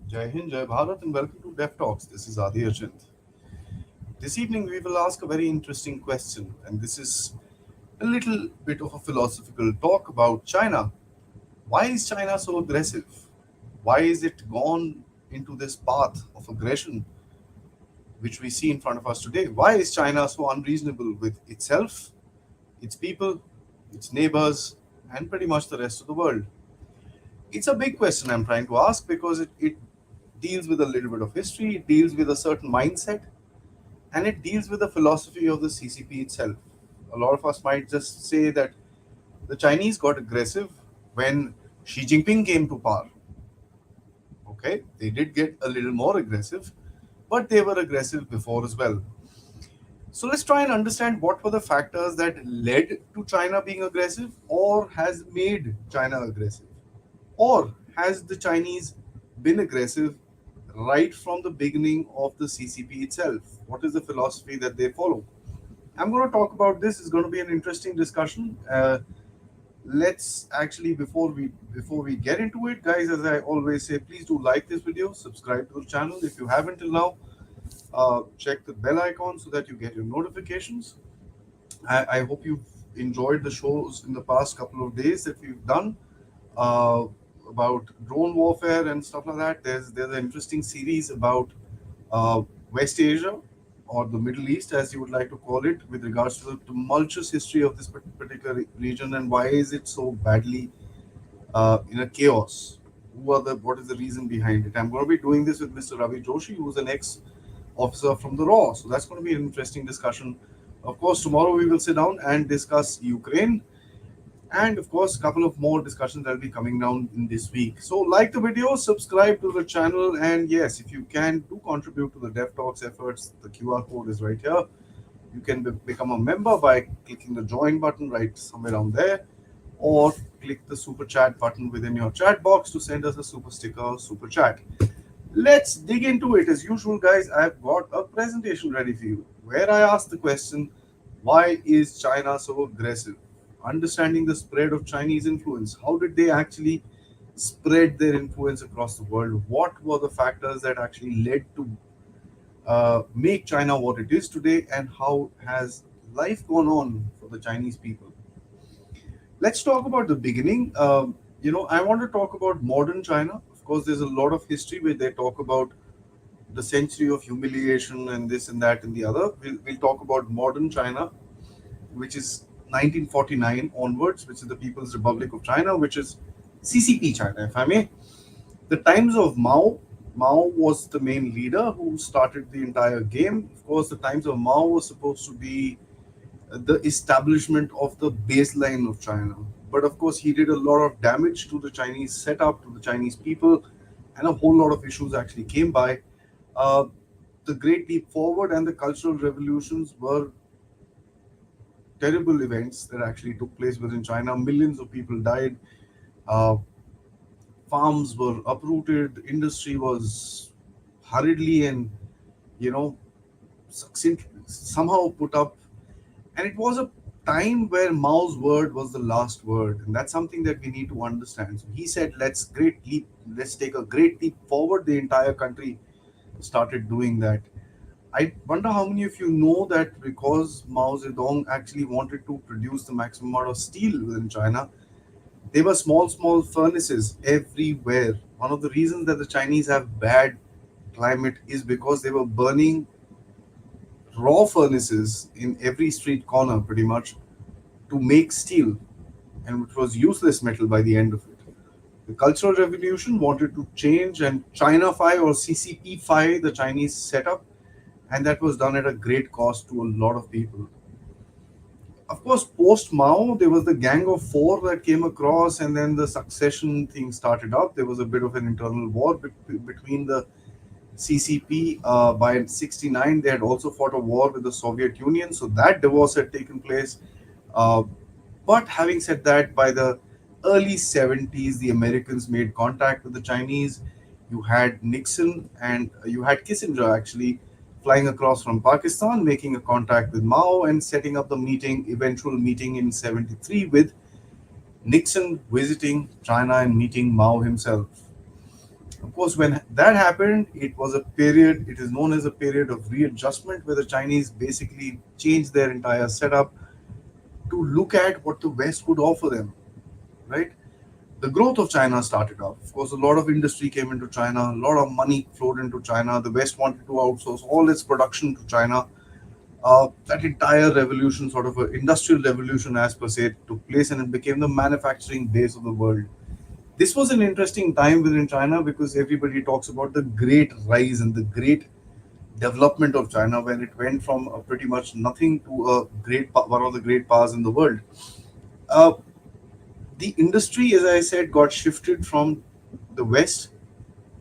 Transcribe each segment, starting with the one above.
Jai Hind, Jai Bharat, and welcome to Dev Talks. This is Aadi. This evening, we will ask a very interesting question, and this is a little bit of a philosophical talk about China. Why is China so aggressive? Why is it gone into this path of aggression which we see in front of us today? Why is China so unreasonable with itself, its people, its neighbors, and pretty much the rest of the world? It's a big question I'm trying to ask because it deals with a little bit of history, it deals with a certain mindset, and it deals with the philosophy of the CCP itself. A lot of us might just say that the Chinese got aggressive when Xi Jinping came to power. Okay, they did get a little more aggressive, but they were aggressive before as well. So let's try and understand what were the factors that led to China being aggressive or has made China aggressive. Or has the Chinese been aggressive right from the beginning of the CCP itself? What is the philosophy that they follow? I'm going to talk about this. It's going to be an interesting discussion. Let's actually before we get into it, guys, as I always say, please do like this video, subscribe to the channel if you haven't till now. Check the bell icon so that you get your notifications. I hope you've enjoyed the shows in the past couple of days that we've done uh, about drone warfare and stuff like that. There's an interesting series about West Asia or the Middle East, as you would like to call it, with regards to the tumultuous history of this particular region and why is it so badly in a chaos. What is the reason behind it? I'm going to be doing this with Mr. Ravi Joshi, who's an ex officer from the RAW. So that's going to be an interesting discussion. Of course, tomorrow we will sit down and discuss Ukraine and of course a couple of more discussions that will be coming down in this week. So like the video, subscribe to the channel, and yes, if you can, do contribute to the Dev Talks efforts. The QR code is right here. You can become a member by clicking the join button right somewhere down there, or click the super chat button within your chat box to send us a super sticker or super chat. Let's dig into it. As usual, guys, I've got a presentation ready for you where I ask the question, why is China so aggressive? Understanding the spread of Chinese influence. How did they actually spread their influence across the world? What were the factors that actually led to make China what it is today? And how has life gone on for the Chinese people? Let's talk about the beginning. I want to talk about modern China. Of course, there's a lot of history where they talk about the century of humiliation and this and that and the other. We'll talk about modern China, which is 1949 onwards, which is the People's Republic of China, which is CCP China, if I may. The times of Mao. Mao was the main leader who started the entire game. Of course, the times of Mao was supposed to be the establishment of the baseline of China. But of course, he did a lot of damage to the Chinese setup, to the Chinese people, and a whole lot of issues actually came by. Uh, the Great Leap Forward and the Cultural Revolutions were terrible events that actually took place within China. Millions of people died. Uh, Farms were uprooted. Industry was hurriedly and somehow put up, and it was a time where Mao's word was the last word, and that's something that we need to understand. So he said, let's take a great leap forward." The entire country started doing that. I wonder how many of you know that because Mao Zedong actually wanted to produce the maximum amount of steel within China, there were small furnaces everywhere. One of the reasons that the Chinese have bad climate is because they were burning raw furnaces in every street corner pretty much to make steel, and which was useless metal by the end of it. The Cultural Revolution wanted to change and China-fy or CCP-fy the Chinese setup, and that was done at a great cost to a lot of people. Of course, post Mao, there was the Gang of Four that came across, and then the succession thing started up. There was a bit of an internal war between the CCP. By '69, they had also fought a war with the Soviet Union, so that divorce had taken place. Uh, but having said that, by the early '70s, the Americans made contact with the Chinese. You had Nixon and you had Kissinger actually flying across from Pakistan, making a contact with Mao and setting up the eventual meeting in '73 with Nixon visiting China and meeting Mao himself. Of course, when that happened, it was a period, it is known as a period of readjustment where the Chinese basically changed their entire setup to look at what the West could offer them, right? The growth of China started off. Of course, a lot of industry came into China, a lot of money flowed into China. The West wanted to outsource all its production to China. That entire revolution, sort of an industrial revolution as per se, took place and it became the manufacturing base of the world. This was an interesting time within China because everybody talks about the great rise and the great development of China when it went from pretty much nothing to a one of the great powers in the world. Uh, the industry, as I said, got shifted from the West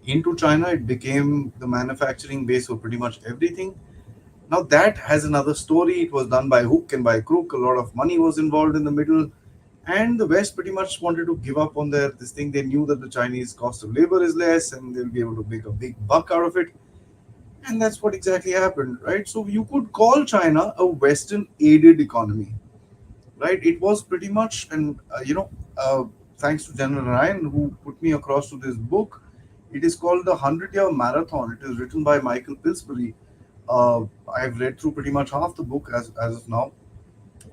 into China. It became the manufacturing base for pretty much everything. Now that has another story. It was done by hook and by crook. A lot of money was involved in the middle, and the West pretty much wanted to give up on their this thing. They knew that the Chinese cost of labor is less, and they'll be able to make a big buck out of it. And that's what exactly happened, right? So you could call China a Western aided economy, right? It was pretty much, and thanks to General Ryan who put me across to this book. It is called the 100-Year Marathon. It is written by Michael Pillsbury. I've read through pretty much half the book as of now.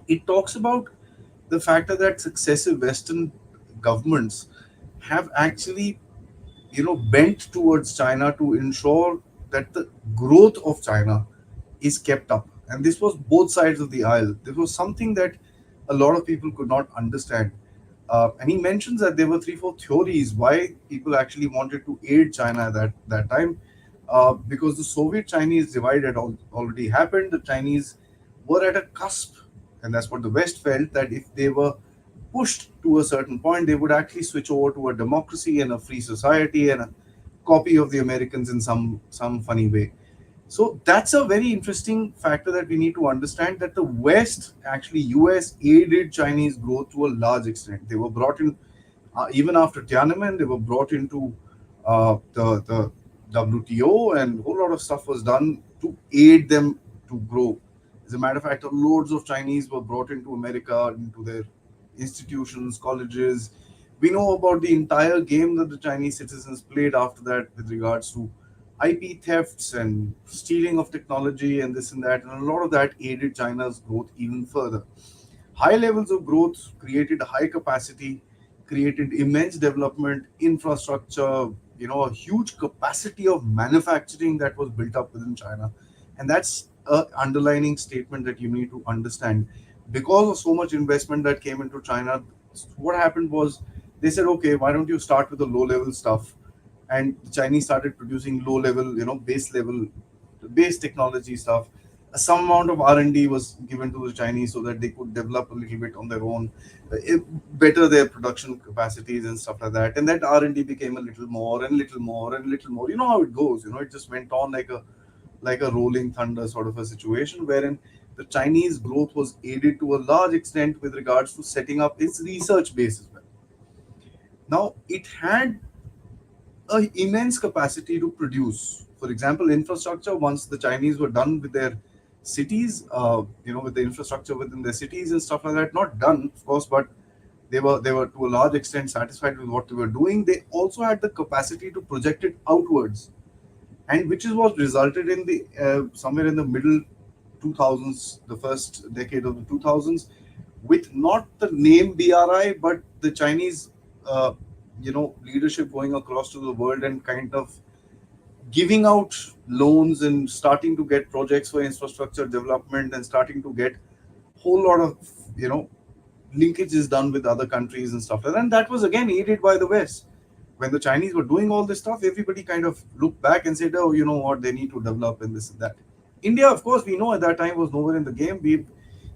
It talks about the factor that successive Western governments have actually, bent towards China to ensure that the growth of China is kept up. And this was both sides of the aisle. This was something that a lot of people could not understand. And he mentions that there were three, four theories why people actually wanted to aid China at that time. Because the Soviet Chinese divide had already happened. The Chinese were at a cusp, and that's what the West felt, that if they were pushed to a certain point, they would actually switch over to a democracy and a free society and a copy of the Americans in some funny way. So that's a very interesting factor that we need to understand, that the West, actually US, aided Chinese growth to a large extent. They were brought in even after Tiananmen. They were brought into the WTO, and a whole lot of stuff was done to aid them to grow. As a matter of fact, loads of Chinese were brought into America, into their institutions, colleges. We know about the entire game that the Chinese citizens played after that with regards to IP thefts and stealing of technology and this and that. And a lot of that aided China's growth even further. High levels of growth created high capacity, created immense development, infrastructure, a huge capacity of manufacturing that was built up within China. And that's a underlining statement that you need to understand. Because of so much investment that came into China, what happened was they said, okay, why don't you start with the low level stuff? And the Chinese started producing low level, base technology stuff. Some amount of R&D was given to the Chinese so that they could develop a little bit on their own, better their production capacities and stuff like that. And that R&D became a little more and little more and little more. You know how it goes. It just went on like a rolling thunder sort of a situation, wherein the Chinese growth was aided to a large extent with regards to setting up its research base as well. Now, it had an immense capacity to produce. For example, infrastructure. Once the Chinese were done with their cities, with the infrastructure within their cities and stuff like that, not done, of course, but they were to a large extent satisfied with what they were doing. They also had the capacity to project it outwards, and which is what resulted in the somewhere in the middle 2000s, the first decade of the 2000s, with not the name BRI, but the Chinese, leadership going across to the world and kind of giving out loans and starting to get projects for infrastructure development and starting to get whole lot of linkages done with other countries and stuff like that. And that was again aided by the West. When the Chinese were doing all this stuff, everybody kind of looked back and said, oh, you know what, they need to develop and this and that. India, of course, we know at that time was nowhere in the game.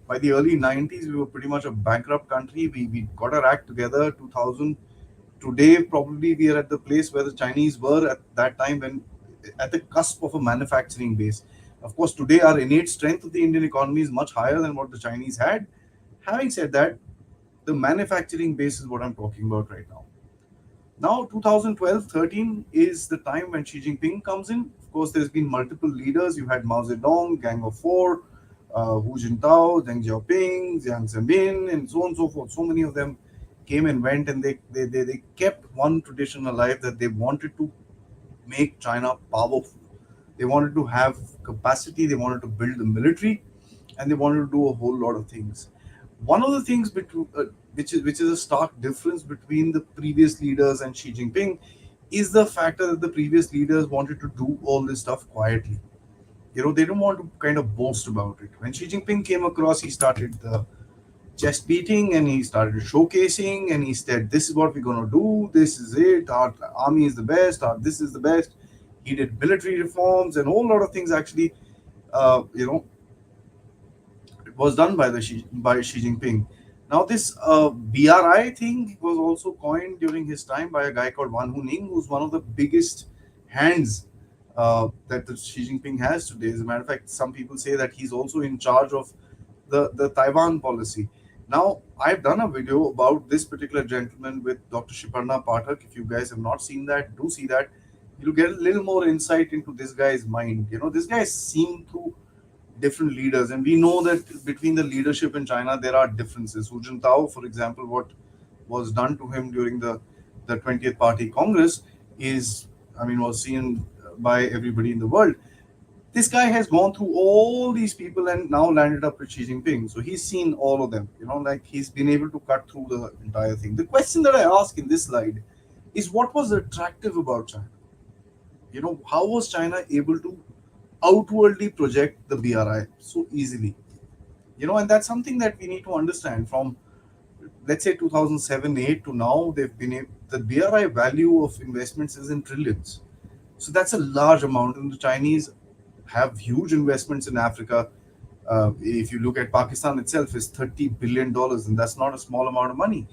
By the early 90s, we were pretty much a bankrupt country. We got our act together. 2000. Today, probably we are at the place where the Chinese were at that time, when at the cusp of a manufacturing base. Of course, today our innate strength of the Indian economy is much higher than what the Chinese had. Having said that, the manufacturing base is what I'm talking about right now. Now, 2012-13 is the time when Xi Jinping comes in. Of course, there's been multiple leaders. You had Mao Zedong, Gang of Four, Hu Jintao, Deng Xiaoping, Jiang Zemin, and so on and so forth. So many of them came and went, and they kept one tradition alive, that they wanted to make China powerful. They wanted to have capacity, they wanted to build the military, and they wanted to do a whole lot of things. One of the things which is a stark difference between the previous leaders and Xi Jinping is the factor that the previous leaders wanted to do all this stuff quietly. They don't want to kind of boast about it. When Xi Jinping came across, he started the chest beating and he started showcasing and he said, "This is what we're going to do. This is it. Our army is the best. This is the best." He did military reforms and a whole lot of things actually. Uh, you know, it was done by Xi Jinping. Now this BRI thing was also coined during his time by a guy called Wan Huning, who's one of the biggest hands that the Xi Jinping has today. As a matter of fact, some people say that he's also in charge of the Taiwan policy. Now, I've done a video about this particular gentleman with Dr. Shiparna Pathak. If you guys have not seen that, do see that. You'll get a little more insight into this guy's mind. This guy seen through different leaders, and we know that between the leadership in China, there are differences. Hu Jintao, for example, what was done to him during the 20th Party Congress is, I mean, was seen by everybody in the world. This guy has gone through all these people and now landed up with Xi Jinping. So he's seen all of them, like he's been able to cut through the entire thing. The question that I ask in this slide is what was attractive about China? How was China able to outwardly project the BRI so easily? And that's something that we need to understand from, let's say, 2007-8 to now. The BRI value of investments is in trillions. So that's a large amount, and the Chinese have huge investments in Africa. If you look at Pakistan itself, is $30 billion, and that's not a small amount of money.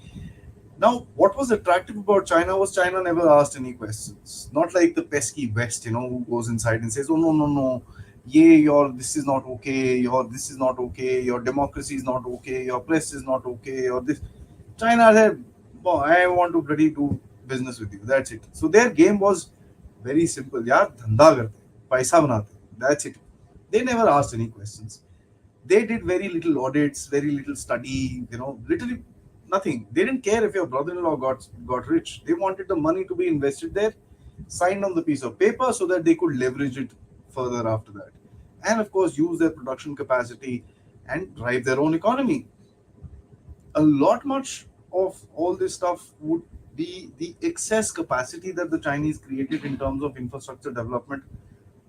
Now, what was attractive about China was China never asked any questions. Not like the pesky West, who goes inside and says, "Oh no, no, no, yeah, your this is not okay, your this is not okay, your democracy is not okay, your press is not okay, or this." China said, "Oh, I want to bloody do business with you." That's it. So their game was very simple. यार धंधा करते, पैसा बनाते. That's it. They never asked any questions. They did very little audits, very little study, literally nothing. They didn't care if your brother-in-law got rich. They wanted the money to be invested there, signed on the piece of paper so that they could leverage it further after that. And of course, use their production capacity and drive their own economy. A lot much of all this stuff would be the excess capacity that the Chinese created in terms of infrastructure development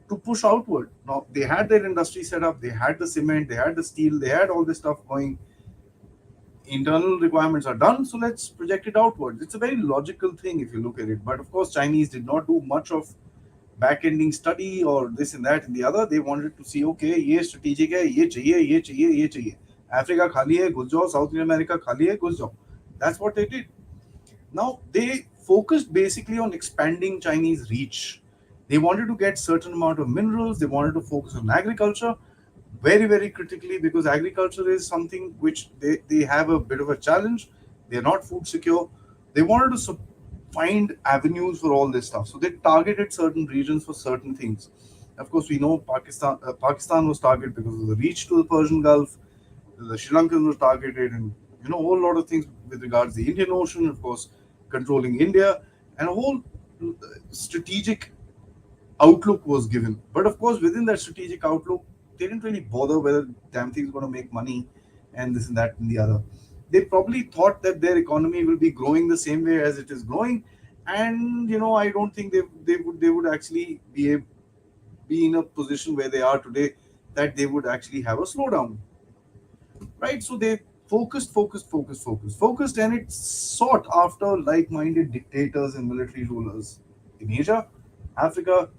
to push outward. Now, they had their industry set up, they had the cement, they had the steel, they had all this stuff going. Internal requirements are done, so let's project it outwards. It's a very logical thing if you look at it. But of course, Chinese did not do much of back-ending study or this and that and the other. They wanted to see, okay, ये strategic है, ये चाहिए, ये चाहिए, ये चाहिए. Africa खाली है, घुस जाओ. South America खाली है, घुस जाओ. That's what they did. Now, they focused basically on expanding Chinese reach. They wanted to get certain amount of minerals. They wanted to focus on agriculture very, very critically, because agriculture is something which they have a bit of a challenge. They're not food secure. They wanted to find avenues for all this stuff. So they targeted certain regions for certain things. Of course, we know Pakistan was targeted because of the reach to the Persian Gulf. The Sri Lankans were targeted, and a whole lot of things with regards to the Indian Ocean, of course, controlling India, and a whole strategic outlook was given. But of course, within that strategic outlook, they didn't really bother whether damn thing's going to make money and this and that and the other. They probably thought that their economy will be growing the same way as it is growing, and I don't think they would actually be in a position where they are today, that they would actually have a slowdown, right? So they focused, and it sought after like-minded dictators and military rulers in Asia, Africa,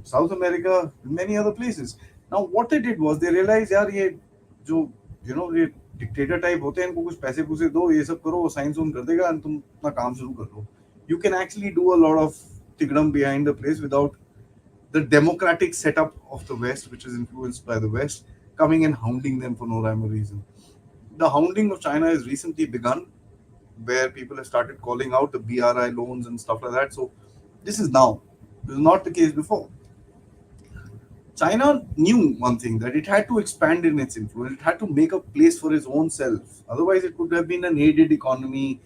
South America, many other places. Now, what they did was they realized, यार ये जो ये dictator type होते हैं, इनको कुछ पैसे पूसे दो, ये सब करो, साइन सून कर देगा, and तुम अपना काम शुरू कर लो. You can actually do a lot of tigdom behind the place without the democratic setup of the West, which is influenced by the West, coming and hounding them for no rhyme or reason. The hounding of China has recently begun, where people have started calling out the BRI loans and stuff like that. So this is now. This is not the case before. China knew one thing, that it had to expand in its influence. It had to make a place for its own self. Otherwise, it could have been an aided economy.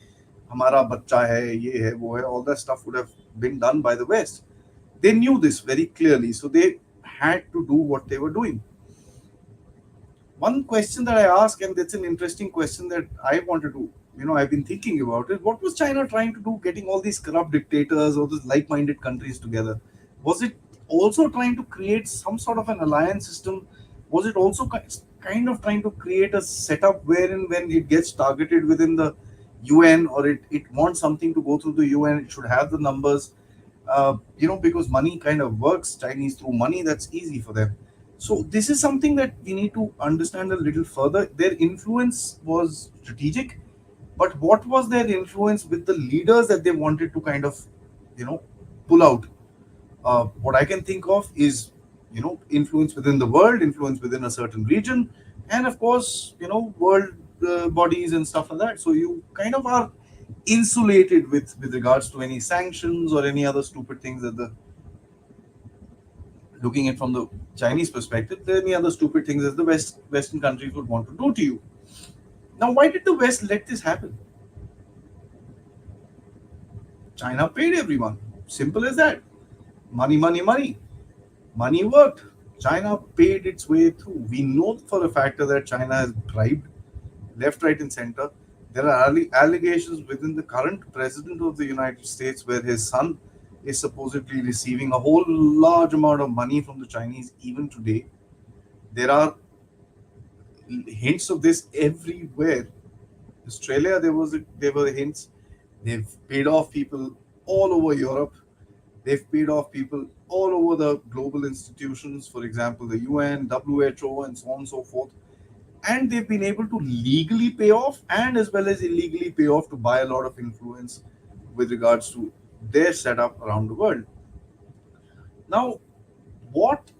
हमारा बच्चा है, ये है, वो है. All that stuff would have been done by the West. They knew this very clearly, so they had to do what they were doing. One question that I ask, and that's an interesting question that I wanted to, I've been thinking about it. What was China trying to do, getting all these corrupt dictators or these like-minded countries together? Was it also trying to create some sort of an alliance system? Was it also kind of trying to create a setup wherein when it gets targeted within the UN, or it wants something to go through the UN, it should have the numbers, because money kind of works, Chinese through money, that's easy for them. So this is something that we need to understand a little further. Their influence was strategic, but what was their influence with the leaders that they wanted to kind of, you know, pull out? What I can think of is, influence within the world, influence within a certain region, and of course, world bodies and stuff like that. So you kind of are insulated with regards to any sanctions or any other stupid things that the looking at from the Chinese perspective, there are any other stupid things that the Western countries would want to do to you. Now, why did the West let this happen? China paid everyone. Simple as that. Money, money, money. Money worked. China paid its way through. We know for a factor that China has bribed left, right, and center. There are allegations within the current president of the United States where his son is supposedly receiving a whole large amount of money from the Chinese even today. There are hints of this everywhere. Australia, there were hints. They've paid off people all over Europe. They've paid off people all over the global institutions, for example, the UN, WHO, and so on and so forth. And they've been able to legally pay off and as well as illegally pay off to buy a lot of influence with regards to their setup around the world. Now, what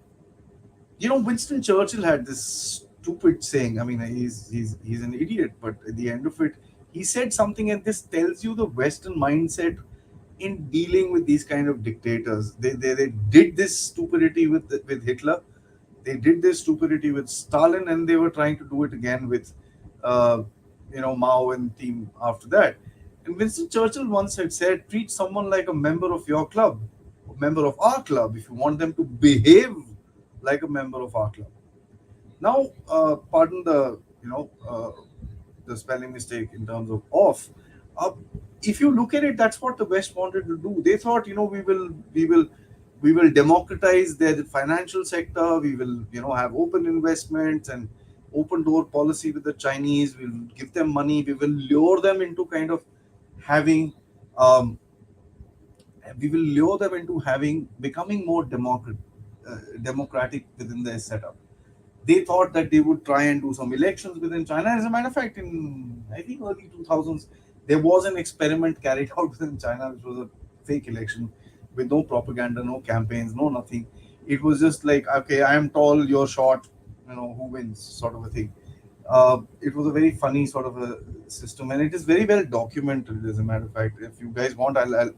Winston Churchill had this stupid saying. I mean, he's an idiot, but at the end of it, he said something, and this tells you the Western mindset in dealing with these kind of dictators. They did this stupidity with Hitler. They did this stupidity with Stalin, and they were trying to do it again with, uh, Mao and team after that. And Winston Churchill once had said, "Treat someone like a member of your club, a member of our club, if you want them to behave like a member of our club." Now, pardon the spelling mistake in terms of off. Uh, if you look at it, that's what the West wanted to do. They thought, we will democratize their financial sector. We will, have open investments and open door policy with the Chinese. We'll give them money. We will lure them into kind of having, um, we will lure them into having becoming more democratic within their setup. They thought that they would try and do some elections within China. As a matter of fact, in I think early 2000s, there was an experiment carried out within China, which was a fake election with no propaganda, no campaigns, no nothing. It was just like, okay, I am tall, you're short, who wins, sort of a thing. It was a very funny sort of a system, and it is very well documented. As a matter of fact, if you guys want, I'll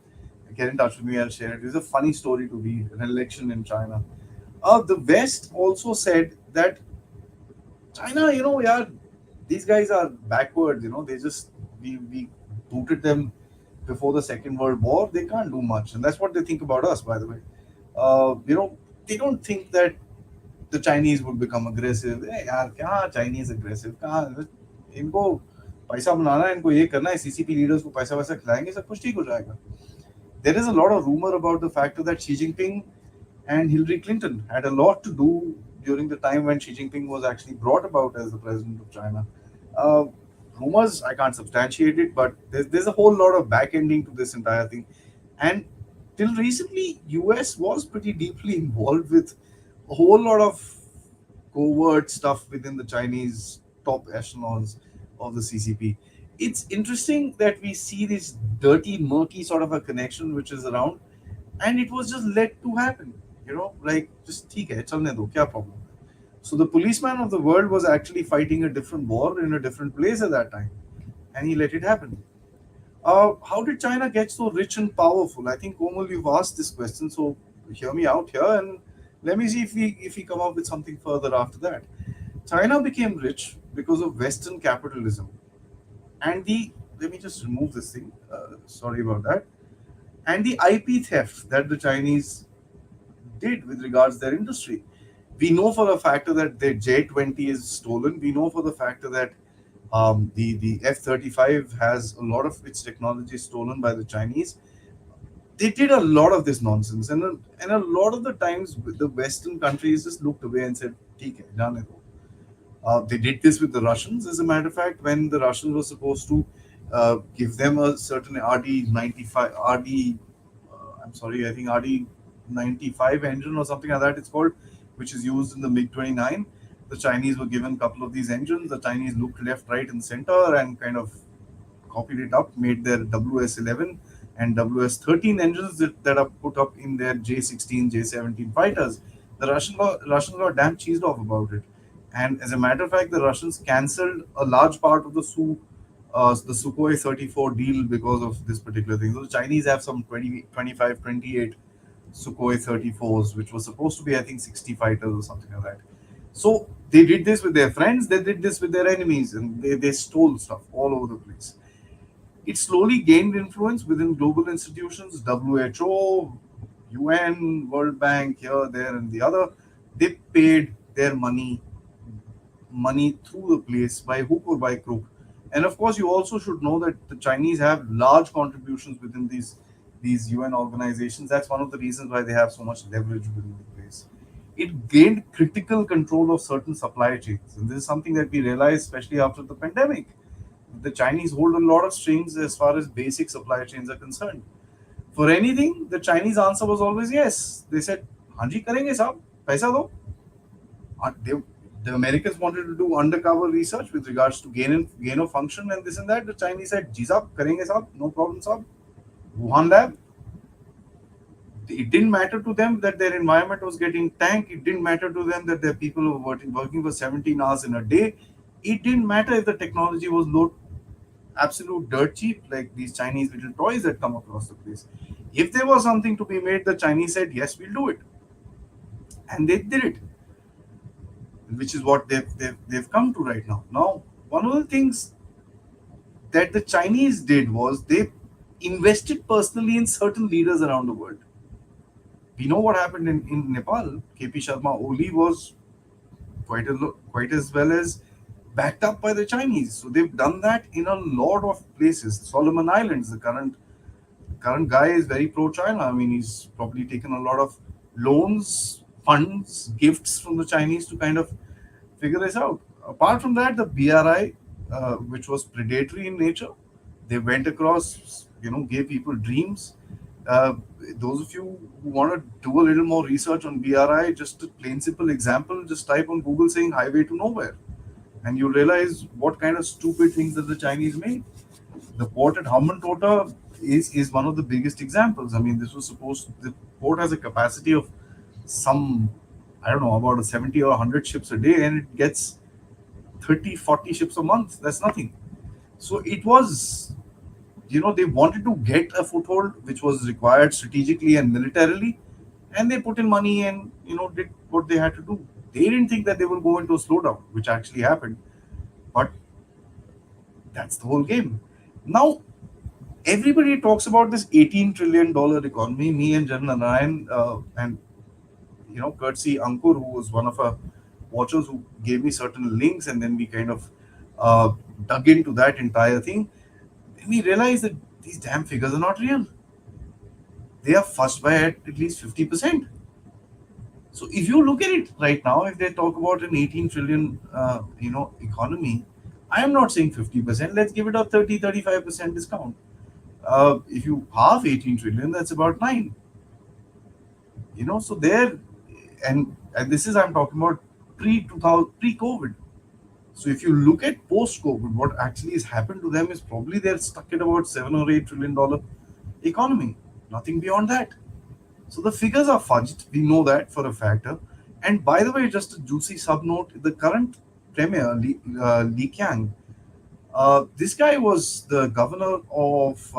get in touch with me. I'll share it. It's a funny story to read an election in China. The West also said that China, yeah, these guys are backwards. They just we booted them before the Second World War. They can't do much, and that's what they think about us, by the way. They don't think that the Chinese would become aggressive. यार क्या Chinese aggressive कहाँ इनको पैसा बनाना है इनको ये करना है CCP leaders को पैसा वैसा खिलाएंगे सब कुछ ठीक हो जाएगा. There is a lot of rumor about the fact that Xi Jinping and Hillary Clinton had a lot to do during the time when Xi Jinping was actually brought about as the president of China. Uh, Rumors, I can't substantiate it, but there's a whole lot of back ending to this entire thing. And till recently, US was pretty deeply involved with a whole lot of covert stuff within the Chinese top echelons of the CCP. It's interesting that we see this dirty, murky sort of a connection which is around, and it was just let to happen. Like just ठीक है, चलने दो, क्या problem? So the policeman of the world was actually fighting a different war in a different place at that time, and he let it happen. How did China get so rich and powerful? I think Komal, you've asked this question, so hear me out here, and let me see if we come up with something further after that. China became rich because of Western capitalism, and the let me just remove this thing. Sorry about that. And the IP theft that the Chinese did with regards to their industry. We know for a factor that the J20 is stolen. We know for the factor that the F-35 has a lot of its technology stolen by the Chinese. They did a lot of this nonsense, and a lot of the times the Western countries just looked away and said, "ठीक है, जाने दो." They did this with the Russians, as a matter of fact, when the Russians were supposed to give them a certain RD 95, RD, I'm sorry, I think RD 95 engine or something like that it's called, which is used in the MiG 29. The Chinese were given a couple of these engines. The Chinese looked left, right, and center and kind of copied it up, made their WS-11 and WS-13 engines that are put up in their J-16, J-17 fighters. The Russians were damn cheesed off about it. And as a matter of fact, the Russians cancelled a large part of the Sukhoi 34 deal because of this particular thing. So the Chinese have some 20, 25, 28 Sukhoi 34s, which was supposed to be, I think, 60 fighters or something like that. So they did this with their friends, they did this with their enemies, and they stole stuff all over the place. It slowly gained influence within global institutions, WHO, UN, World Bank, here, there, and the other. They paid their money through the place by hook or by crook. And of course, you also should know that the Chinese have large contributions within these UN organizations. That's one of the reasons why they have so much leverage within the place. It gained critical control of certain supply chains, and this is something that we realized, especially after the pandemic. The Chinese hold a lot of strings as far as basic supply chains are concerned. For anything, the Chinese answer was always yes. They said, "Hanji karenge sab, paisa do." They, the Americans wanted to do undercover research with regards to gain of function and this and that. The Chinese said, "Ji sab, karenge sab, no problem sab." Wuhan lab. It didn't matter to them that their environment was getting tanked. It didn't matter to them that their people were working for 17 hours in a day. It didn't matter if the technology was low, absolute dirt cheap, like these Chinese little toys that come across the place. If there was something to be made, the Chinese said, "Yes, we'll do it." And they did it, which is what they've come to right now. Now, one of the things that the Chinese did was they invested personally in certain leaders around the world. We know what happened in Nepal. KP Sharma Oli was quite as well as backed up by the Chinese. So they've done that in a lot of places. Solomon Islands, the current guy is very pro-China. I mean, he's probably taken a lot of loans, funds, gifts from the Chinese to kind of figure this out. Apart from that, the BRI, which was predatory in nature, they went across, gave people dreams. Uh, those of you who want to do a little more research on BRI, just a plain simple example, just type on Google saying highway to nowhere, and you'll realize what kind of stupid things that the Chinese made. The port at Hambantota is one of the biggest examples. I mean, the port has a capacity of some, I don't know, about 70 or 100 ships a day, and it gets 30, 40 ships a month. That's nothing. So it was, they wanted to get a foothold which was required strategically and militarily, and they put in money and, did what they had to do. They didn't think that they would go into a slowdown, which actually happened. But that's the whole game. Now, everybody talks about this $18 trillion economy. Me and Jan Narayan, and courtesy Ankur, who was one of our watchers who gave me certain links, and then we kind of uh, dug into that entire thing. We realized that these damn figures are not real. They are fudged by at least 50%. So if you look at it right now, if they talk about an 18 trillion, economy, I am not saying 50%. Let's give it a 30, 35% discount. If you half 18 trillion, that's about 9. So there, and this is, I'm talking about pre-2000, pre-COVID. So if you look at post-COVID, what actually has happened to them is probably they're stuck at about $7 or $8 trillion economy. Nothing beyond that. So the figures are fudged. We know that for a factor. And by the way, just a juicy sub note: the current premier, Li Qiang, this guy was the governor of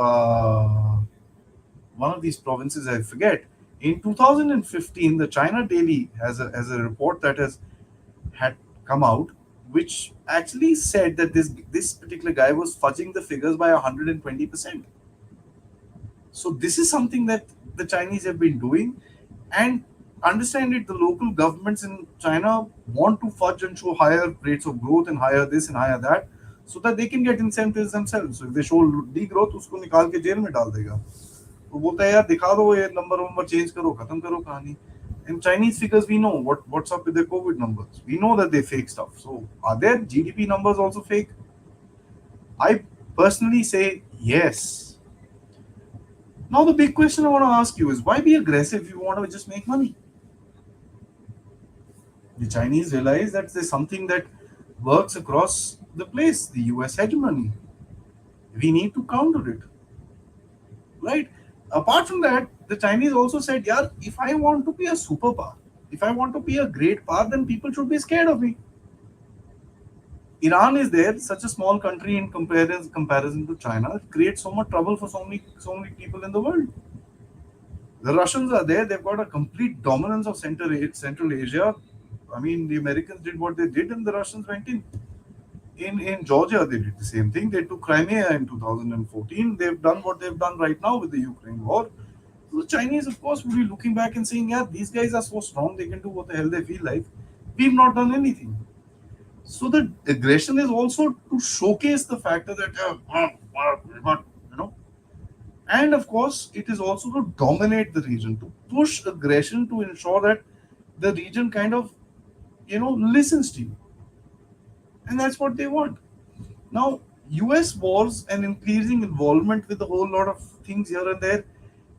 one of these provinces, I forget. In 2015, the China Daily has a report that had come out, which actually said that this particular guy was fudging the figures by 120%. So this is something that the Chinese have been doing, and Understand it, the local governments in China want to fudge and show higher rates of growth and higher this and higher that, so that they can get incentives themselves. So if they show degrowth, उसको निकाल के jail में डाल देगा. वो बोलता है यार दिखा दो ये नंबर वंबर चेंज करो खत्म करो कहानी. In Chinese figures, we know what's up with their COVID numbers. We know that they fake stuff. So are their GDP numbers also fake? I personally say yes. Now the big question I want to ask you is, why be aggressive if you want to just make money? The Chinese realize that there's something that works across the place, the US hegemony. We need to counter it, right? Apart from that, the Chinese also said, yeah, if I want to be a superpower, if I want to be a great power, then people should be scared of me. Iran is there, such a small country in comparison to China, it creates so much trouble for so many people in the world. The Russians are there; they've got a complete dominance of Central Asia. I mean, the Americans did what they did, and the Russians went in. In Georgia, they did the same thing. They took Crimea in 2014. They've done what they've done right now with the Ukraine war. So the Chinese, of course, will be looking back and saying, "Yeah, these guys are so strong; they can do what the hell they feel like. We've not done anything." So the aggression is also to showcase the factor that you know, and of course it is also to dominate the region, to push aggression to ensure that the region kind of listens to you, and that's what they want. Now, U.S. wars and increasing involvement with a whole lot of things here and there,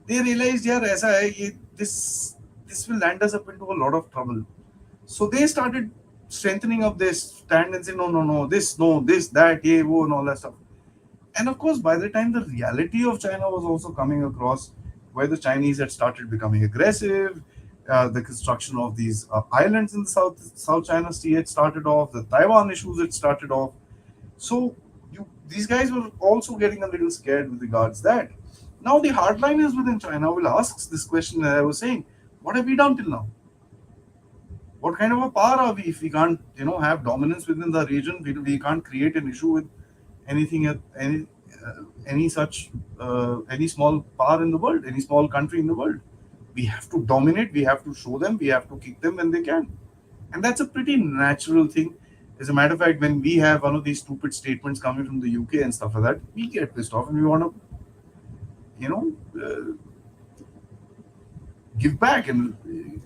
they realized, yeah, ऐसा है ये this will land us up into a lot of trouble. So they started strengthening up their stand and saying, no, no, no, this, that, yeah, wo, and all that stuff. And of course, by the time the reality of China was also coming across, where the Chinese had started becoming aggressive, the construction of these islands in the South China Sea had started off, the Taiwan issues had started off. So these guys were also getting a little scared with regards that. Now the hardliners within China will ask this question that I was saying: what have we done till now? What kind of a power are we if we can't, have dominance within the region? We can't create an issue with anything, any such, any small power in the world, any small country in the world. We have to dominate. We have to show them. We have to kick them when they can, and that's a pretty natural thing. As a matter of fact, when we have one of these stupid statements coming from the UK and stuff like that, we get pissed off and we want to, you know, give back and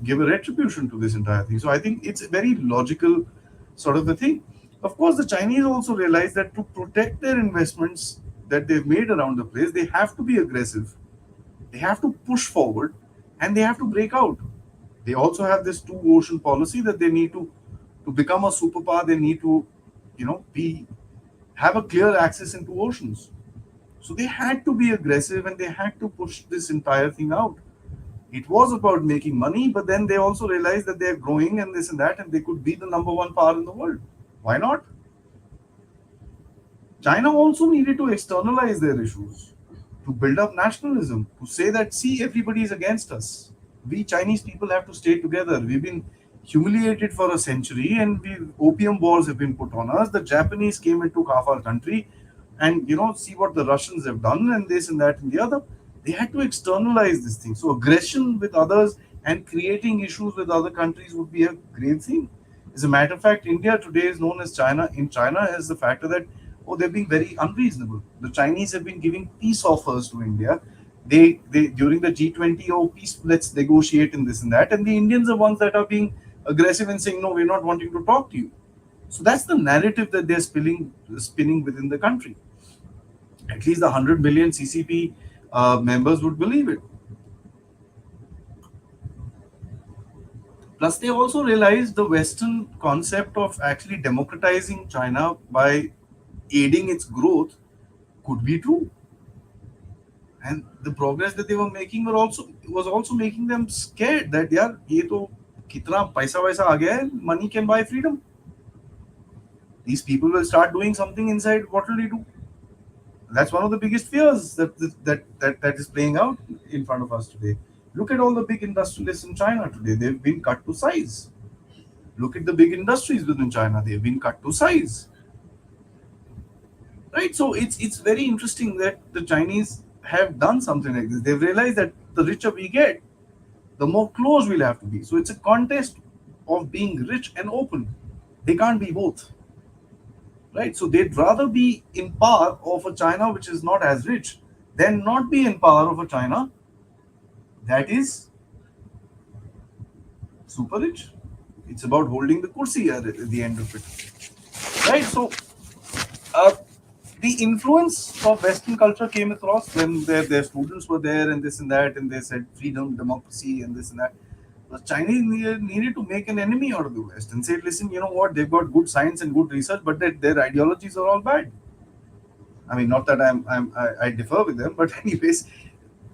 give a retribution to this entire thing. So I think it's a very logical sort of a thing. Of course, the Chinese also realize that to protect their investments that they've made around the place, they have to be aggressive, they have to push forward, and they have to break out. They also have this two ocean policy that they need to become a superpower. They need to, be have a clear access into oceans. So they had to be aggressive and they had to push this entire thing out. It was about making money, but then they also realized that they're growing and this and that, and they could be the number one power in the world. Why not? China also needed to externalize their issues, to build up nationalism, to say that, see, everybody is against us. We Chinese people have to stay together. We've been humiliated for a century, and opium wars have been put on us. The Japanese came and took half our country, and see what the Russians have done, and this and that and the other. They had to externalize this thing. So aggression with others and creating issues with other countries would be a great thing. As a matter of fact, India today is known as China. In China, as the factor that they're being very unreasonable. The Chinese have been giving peace offers to India. They during the G20, oh peace, let's negotiate in this and that, and the Indians are ones that are being aggressive and saying no, we're not wanting to talk to you. So that's the narrative that they're spinning within the country. At least the 100 million CCP members would believe it. Plus, they also realized the Western concept of actually democratizing China by aiding its growth could be true, and the progress that they were making was also making them scared that यार ये तो कितना पैसा वैसा आ गया है, money can buy freedom. These people will start doing something inside. What will they do? That's one of the biggest fears that is playing out in front of us today. Look at all the big industrialists in China today. They've been cut to size. Look at the big industries within China. They've been cut to size. Right? So it's very interesting that the Chinese have done something like this. They've realized that the richer we get, the more close we'll have to be. So it's a contest of being rich and open. They can't be both, right? So they'd rather be in power of a China which is not as rich than not be in power of a China that is super rich. It's about holding the kursi at the end of it, right? So uh, the influence of Western culture came across when their students were there and this and that, and they said freedom, democracy, and this and that. The Chinese needed to make an enemy out of the West and said, listen, you know what? They've got good science and good research, but their ideologies are all bad. I mean, not that I differ with them, but anyways,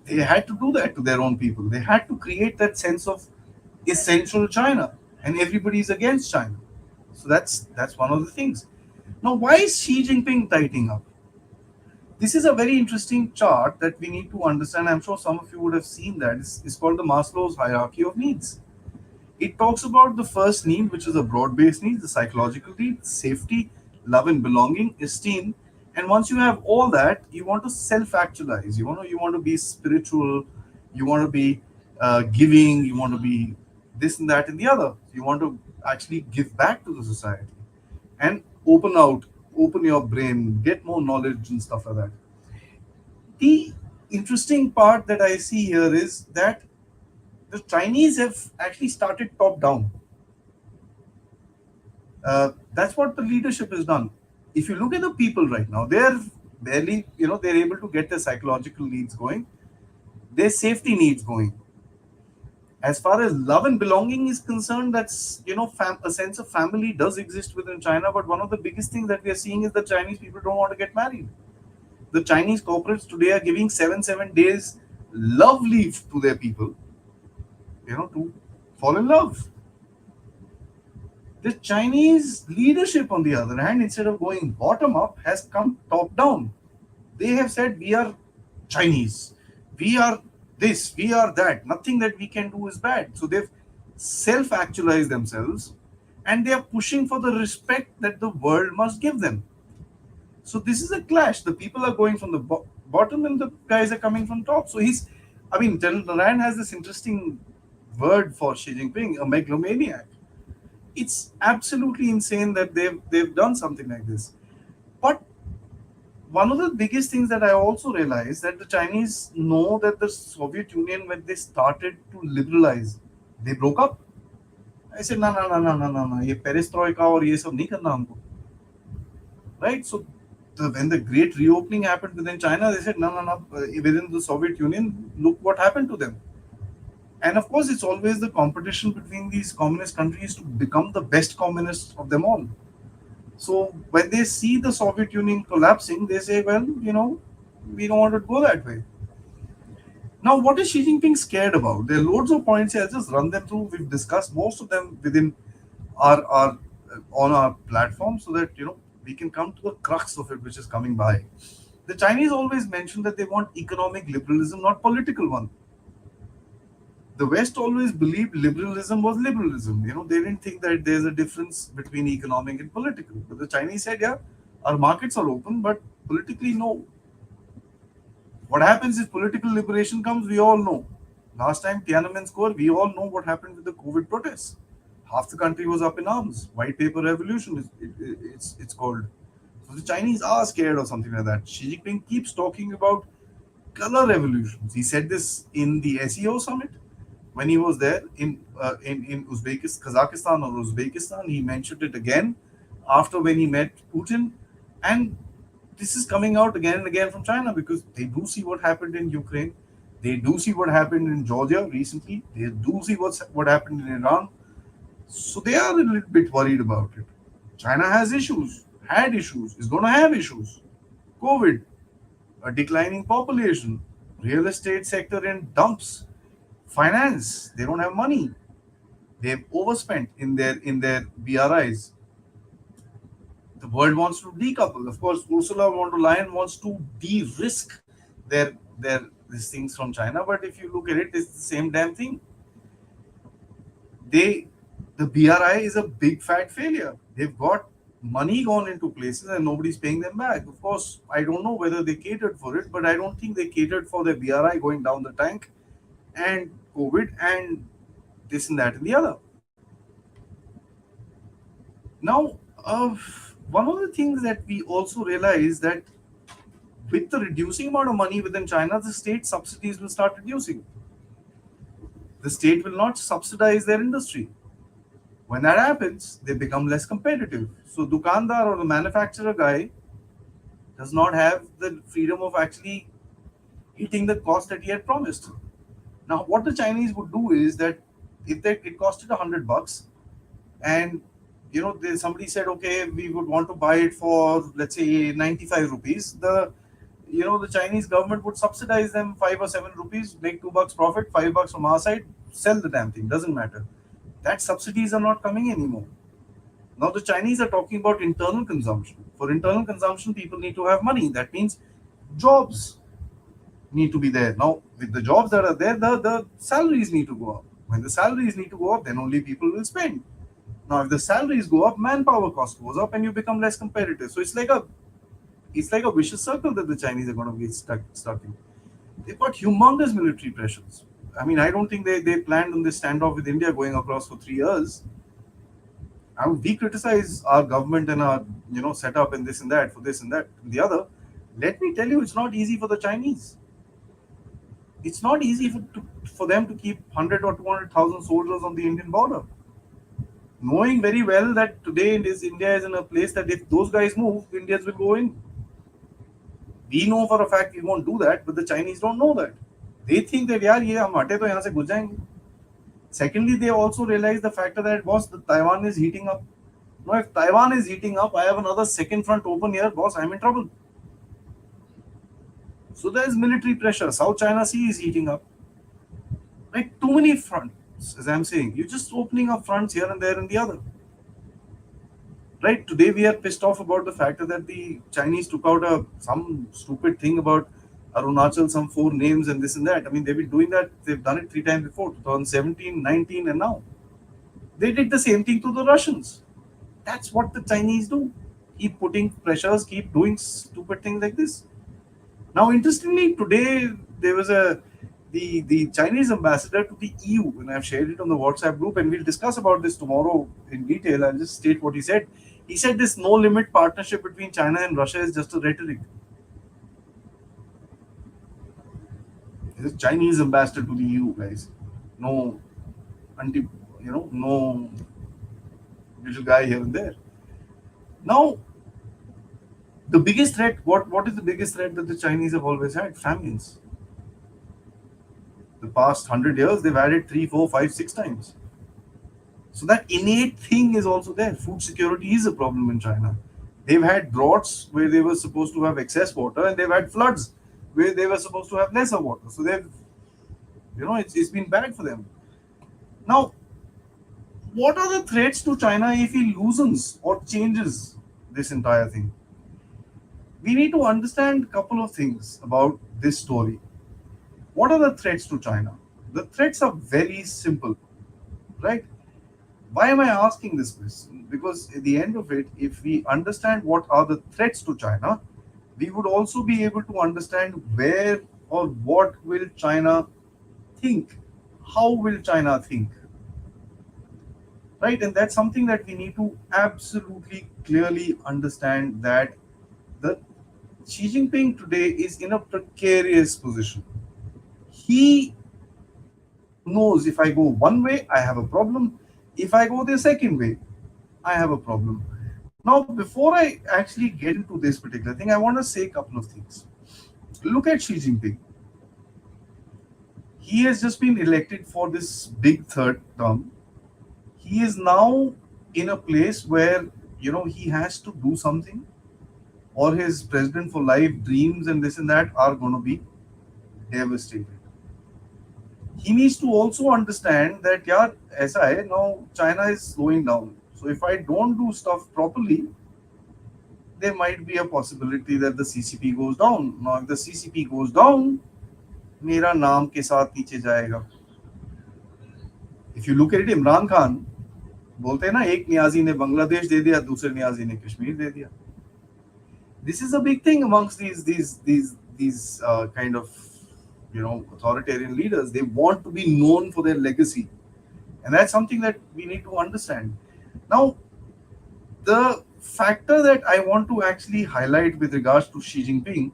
they had to do that to their own people. They had to create that sense of essential China, and everybody's against China. So that's one of the things. Now, why is Xi Jinping tightening up? This is a very interesting chart that we need to understand. I'm sure some of you would have seen that. It's called the Maslow's hierarchy of needs. It talks about the first need, which is a broad-based need, the psychological need, safety, love and belonging, esteem. And once you have all that, you want to self-actualize. You want to be spiritual. You want to be giving. You want to be this and that and the other. You want to actually give back to the society and open your brain, get more knowledge and stuff like that. The interesting part that I see here is that the Chinese have actually started top down. That's what the leadership has done. If you look at the people right now, they're barely, they're able to get their psychological needs going, their safety needs going. As far as love and belonging is concerned, that's, a sense of family does exist within China. But one of the biggest things that we are seeing is that Chinese people don't want to get married. The Chinese corporates today are giving seven days love leave to their people, to fall in love. The Chinese leadership, on the other hand, instead of going bottom up, has come top down. They have said, we are Chinese. We are this, we are that. Nothing that we can do is bad. So they've self actualized themselves and they are pushing for the respect that the world must give them. So this is a clash. The people are going from the bottom and the guys are coming from top. So General Naran has this interesting word for Xi Jinping, a megalomaniac. It's absolutely insane that they've done something like this. But one of the biggest things that I also realized that the Chinese know that the Soviet Union, when they started to liberalize, they broke up. I said, no, no, no, no, no, no, no, ये perestroika और ये सब नहीं करना हमको, right? So when the great reopening happened within China, they said, no, no, no, within the Soviet Union, look what happened to them. And of course, it's always the competition between these communist countries to become the best communists of them all. So when they see the Soviet Union collapsing, they say, well, we don't want to go that way. Now, what is Xi Jinping scared about? There are loads of points here. I'll just run them through. We've discussed most of them within our on our platform so that, we can come to the crux of it, which is coming by. The Chinese always mention that they want economic liberalism, not political one. The West always believed liberalism was liberalism. They didn't think that there's a difference between economic and political. But the Chinese said, yeah, our markets are open, but politically, no. What happens if political liberation comes, we all know. Last time, Tiananmen Square, we all know what happened with the COVID protests. Half the country was up in arms. White paper revolution, it's called. So the Chinese are scared of something like that. Xi Jinping keeps talking about color revolutions. He said this in the SEO summit when he was there in Uzbekistan, Kazakhstan or Uzbekistan. He mentioned it again after when he met Putin, and this is coming out again and again from China because they do see what happened in Ukraine, they do see what happened in Georgia recently, they do see what happened in Iran, so they are a little bit worried about it. China has issues, had issues, is going to have issues. COVID, a declining population, real estate sector in dumps, finance, they don't have money, they've overspent in their BRIs. The world wants to decouple. Of course, Ursula von der Leyen wants to de-risk their these things from China. But if you look at it, it's the same damn thing. The BRI is a big fat failure. They've got money gone into places and nobody's paying them back. Of course, I don't know whether they catered for it, but I don't think they catered for the BRI going down the tank and COVID and this and that and the other. Now, one of the things that we also realize that with the reducing amount of money within China, the state subsidies will start reducing. The state will not subsidize their industry. When that happens, they become less competitive. So, Dukandar or the manufacturer guy does not have the freedom of actually hitting the cost that he had promised. Now, what the Chinese would do is that if it costed $100, and somebody said, okay, we would want to buy it for, let's say, 95 rupees, the Chinese government would subsidize them 5 or 7 rupees, make $2 profit, $5 from our side, sell the damn thing, doesn't matter. That subsidies are not coming anymore. Now the Chinese are talking about internal consumption. For internal consumption, people need to have money. That means jobs need to be there. Now, with the jobs that are there, the salaries need to go up. When the salaries need to go up, then only people will spend. Now, if the salaries go up, manpower cost goes up, and you become less competitive. So it's like a vicious circle that the Chinese are going to get stuck in. They've got humongous military pressures. I mean, I don't think they planned on this standoff with India going across for 3 years. I mean, we criticize our government and our setup and this and that for this and that and the other. Let me tell you, it's not easy for the Chinese. It's not easy for them to keep 100 or 200,000 soldiers on the Indian border, knowing very well that today India is in a place that if those guys move, Indians will go in. We know for a fact we won't do that, but the Chinese don't know that. They think that यार ये हम हटे तो यहाँ से घुस जाएंगे. Secondly, they also realize the factor that boss, the Taiwan is heating up. Now, if Taiwan is heating up, I have another second front open here, boss. I'm in trouble. So there is military pressure. South China Sea is heating up. Like too many fronts, as I'm saying. You're just opening up fronts here and there and the other. Right? Today we are pissed off about the fact that the Chinese took out some stupid thing about Arunachal, some 4 names and this and that. I mean, they've been doing that. They've done it 3 times before, 2017, 19, and now. They did the same thing to the Russians. That's what the Chinese do. Keep putting pressures, keep doing stupid things like this. Now, interestingly, today there was the Chinese ambassador to the EU, and I've shared it on the WhatsApp group, and we'll discuss about this tomorrow in detail. I'll just state what he said. He said this no limit partnership between China and Russia is just a rhetoric. He's a Chinese ambassador to the EU, guys. No no little guy here and there. Now, the biggest threat, what is the biggest threat that the Chinese have always had? Famines. The past 100 years, they've had it 3, 4, 5, 6 times. So that innate thing is also there. Food security is a problem in China. They've had droughts where they were supposed to have excess water, and they've had floods where they were supposed to have lesser water. So it's been bad for them. Now, what are the threats to China if he loosens or changes this entire thing? We need to understand a couple of things about this story. What are the threats to China? The threats are very simple, right? Why am I asking this question? Because at the end of it, if we understand what are the threats to China, we would also be able to understand where or what will China think. How will China think? Right? And that's something that we need to absolutely clearly understand, that the Xi Jinping today is in a precarious position. He knows if I go one way, I have a problem. If I go the second way, I have a problem. Now, before I actually get into this particular thing, I want to say a couple of things. Look at Xi Jinping. He has just been elected for this big third term. He is now in a place where, he has to do something, or his president for life dreams and this and that are going to be devastated. He needs to also understand that, yeah, aisa hai, now China is slowing down. So if I don't do stuff properly, there might be a possibility that the CCP goes down. Now, if the CCP goes down, मेरा नाम के साथ नीचे जाएगा. If you look at it, Imran Khan बोलते हैं ना, एक नियाजी ने बांग्लादेश दे दिया, दूसरे नियाजी ने कश्मीर दे दिया. This is a big thing amongst these kind of authoritarian leaders, they want to be known for their legacy, and that's something that we need to understand. Now, the factor that I want to actually highlight with regards to Xi Jinping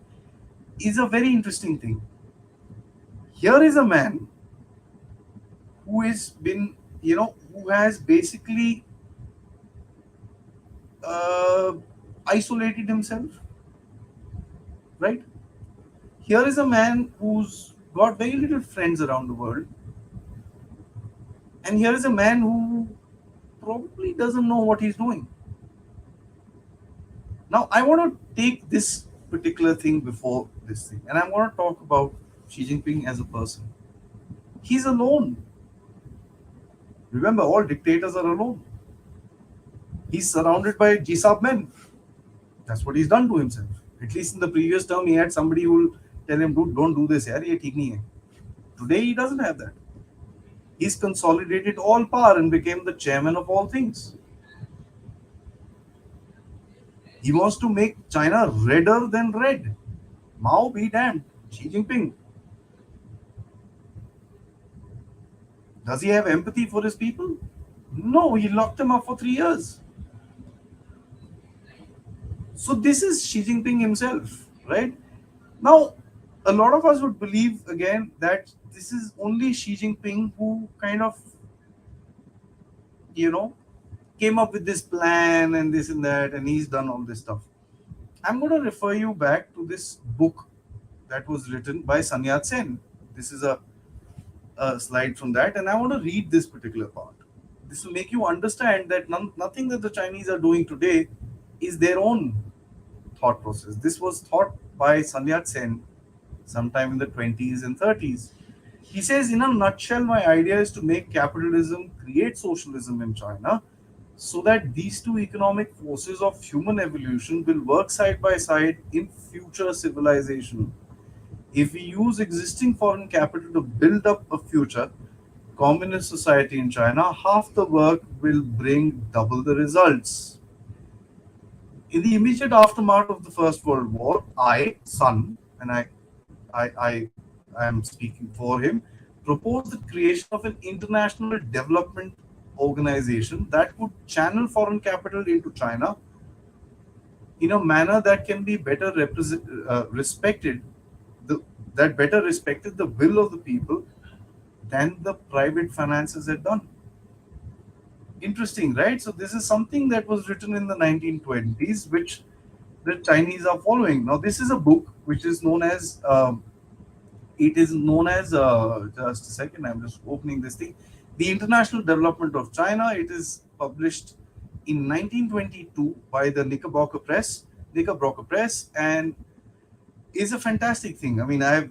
is a very interesting thing. Here is a man who has been, who has basically uh, isolated himself, right? Here is a man who's got very little friends around the world, and here is a man who probably doesn't know what he's doing. Now, I want to take this particular thing before this thing, and I want to talk about Xi Jinping as a person. He's alone. Remember, all dictators are alone. He's surrounded by G-Sab men. That's what he's done to himself. At least in the previous term, he had somebody who will tell him, dude, don't do this, yaar, ye theek nahi hai. Today, he doesn't have that. He's consolidated all power and became the chairman of all things. He wants to make China redder than red. Mao be damned. Xi Jinping. Does he have empathy for his people? No, he locked them up for 3 years. So this is Xi Jinping himself, right? Now, a lot of us would believe again that this is only Xi Jinping who kind of, you know, came up with this plan and this and that, and he's done all this stuff. I'm going to refer you back to this book that was written by Sun Yat-sen. This is a slide from that, and I want to read this particular part. This will make you understand that nothing that the Chinese are doing today is their own thought process. This was thought by Sun Yat-sen sometime in the 20s and 30s. He says, in a nutshell, my idea is to make capitalism create socialism in China so that these two economic forces of human evolution will work side by side in future civilization. If we use existing foreign capital to build up a future communist society in China, half the work will bring double the results. In the immediate aftermath of the First World War, I, Sun, and I, I am speaking for him, proposed the creation of an international development organization that would channel foreign capital into China in a manner that can be better respected, the, that better respected the will of the people than the private finances had done. Interesting, right? So this is something that was written in the 1920s, which the Chinese are following. Now, this is a book which is known as just a second, I'm just opening this thing. The International Development of China. It is published in 1922 by the Knickerbocker Press, and is a fantastic thing. I mean, I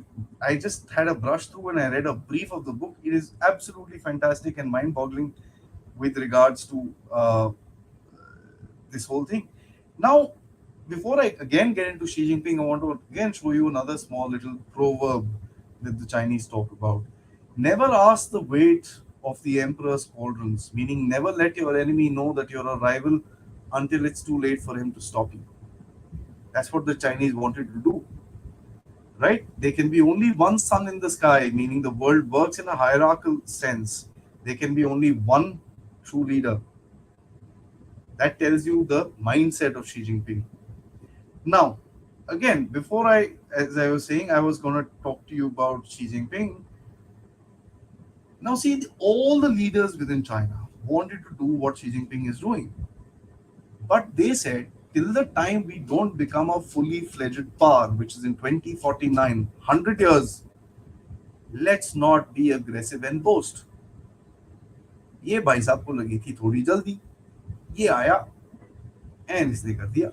just had a brush through and I read a brief of the book. It is absolutely fantastic and mind-boggling with regards to this whole thing. Now, before I again get into Xi Jinping, I want to again show you another small little proverb that the Chinese talk about. Never ask the weight of the emperor's cauldrons, meaning never let your enemy know that you're a rival until it's too late for him to stop you. That's what the Chinese wanted to do, right? There can be only one sun in the sky, meaning the world works in a hierarchical sense. There can be only one true leader. That tells you the mindset of Xi Jinping. Now, again, as I was saying, I was going to talk to you about Xi Jinping. Now, see, all the leaders within China wanted to do what Xi Jinping is doing. But they said, till the time we don't become a fully fledged power, which is in 2049, 100 years, let's not be aggressive and boast. ये भाई साहब को लगी थी थोड़ी जल्दी, ये आया एंड इसने कर दिया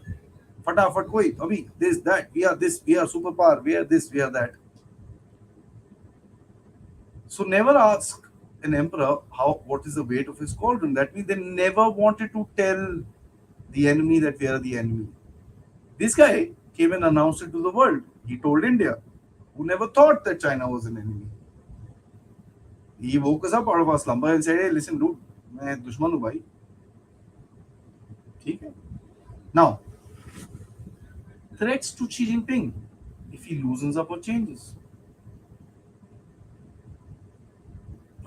फटाफट कोई अभी this we are super power, we are this, we are that. So never ask an emperor what is the weight of his cauldron. That means they never wanted to tell the enemy that we are the enemy. This guy came and announced it to the world. He told India, who never thought that China was an enemy. He woke us up out of our slumber and said, hey, listen, dude, मैं दुश्मन हूँ भाई. ठीक है? Now, threats to Xi Jinping if he loosens up or changes.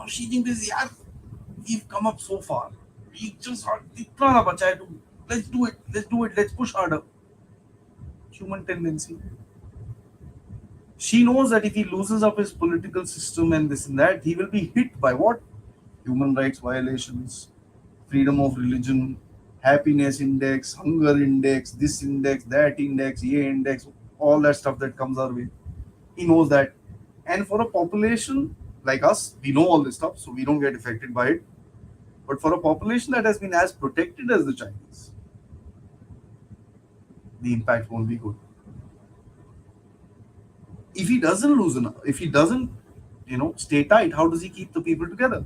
Now Xi Jinping says, "Yeah, we've come up so far. We just are itna na bacha hai to let's do it. Let's do it. Let's push harder." Human tendency. She knows that if he loses up his political system and this and that, he will be hit by what? Human rights violations, freedom of religion, happiness index, hunger index, that index, ye index, all that stuff that comes our way. He knows that. And for a population like us, we know all this stuff, so we don't get affected by it. But for a population that has been as protected as the Chinese, the impact won't be good. If he doesn't loosen up, if he doesn't, stay tight, how does he keep the people together?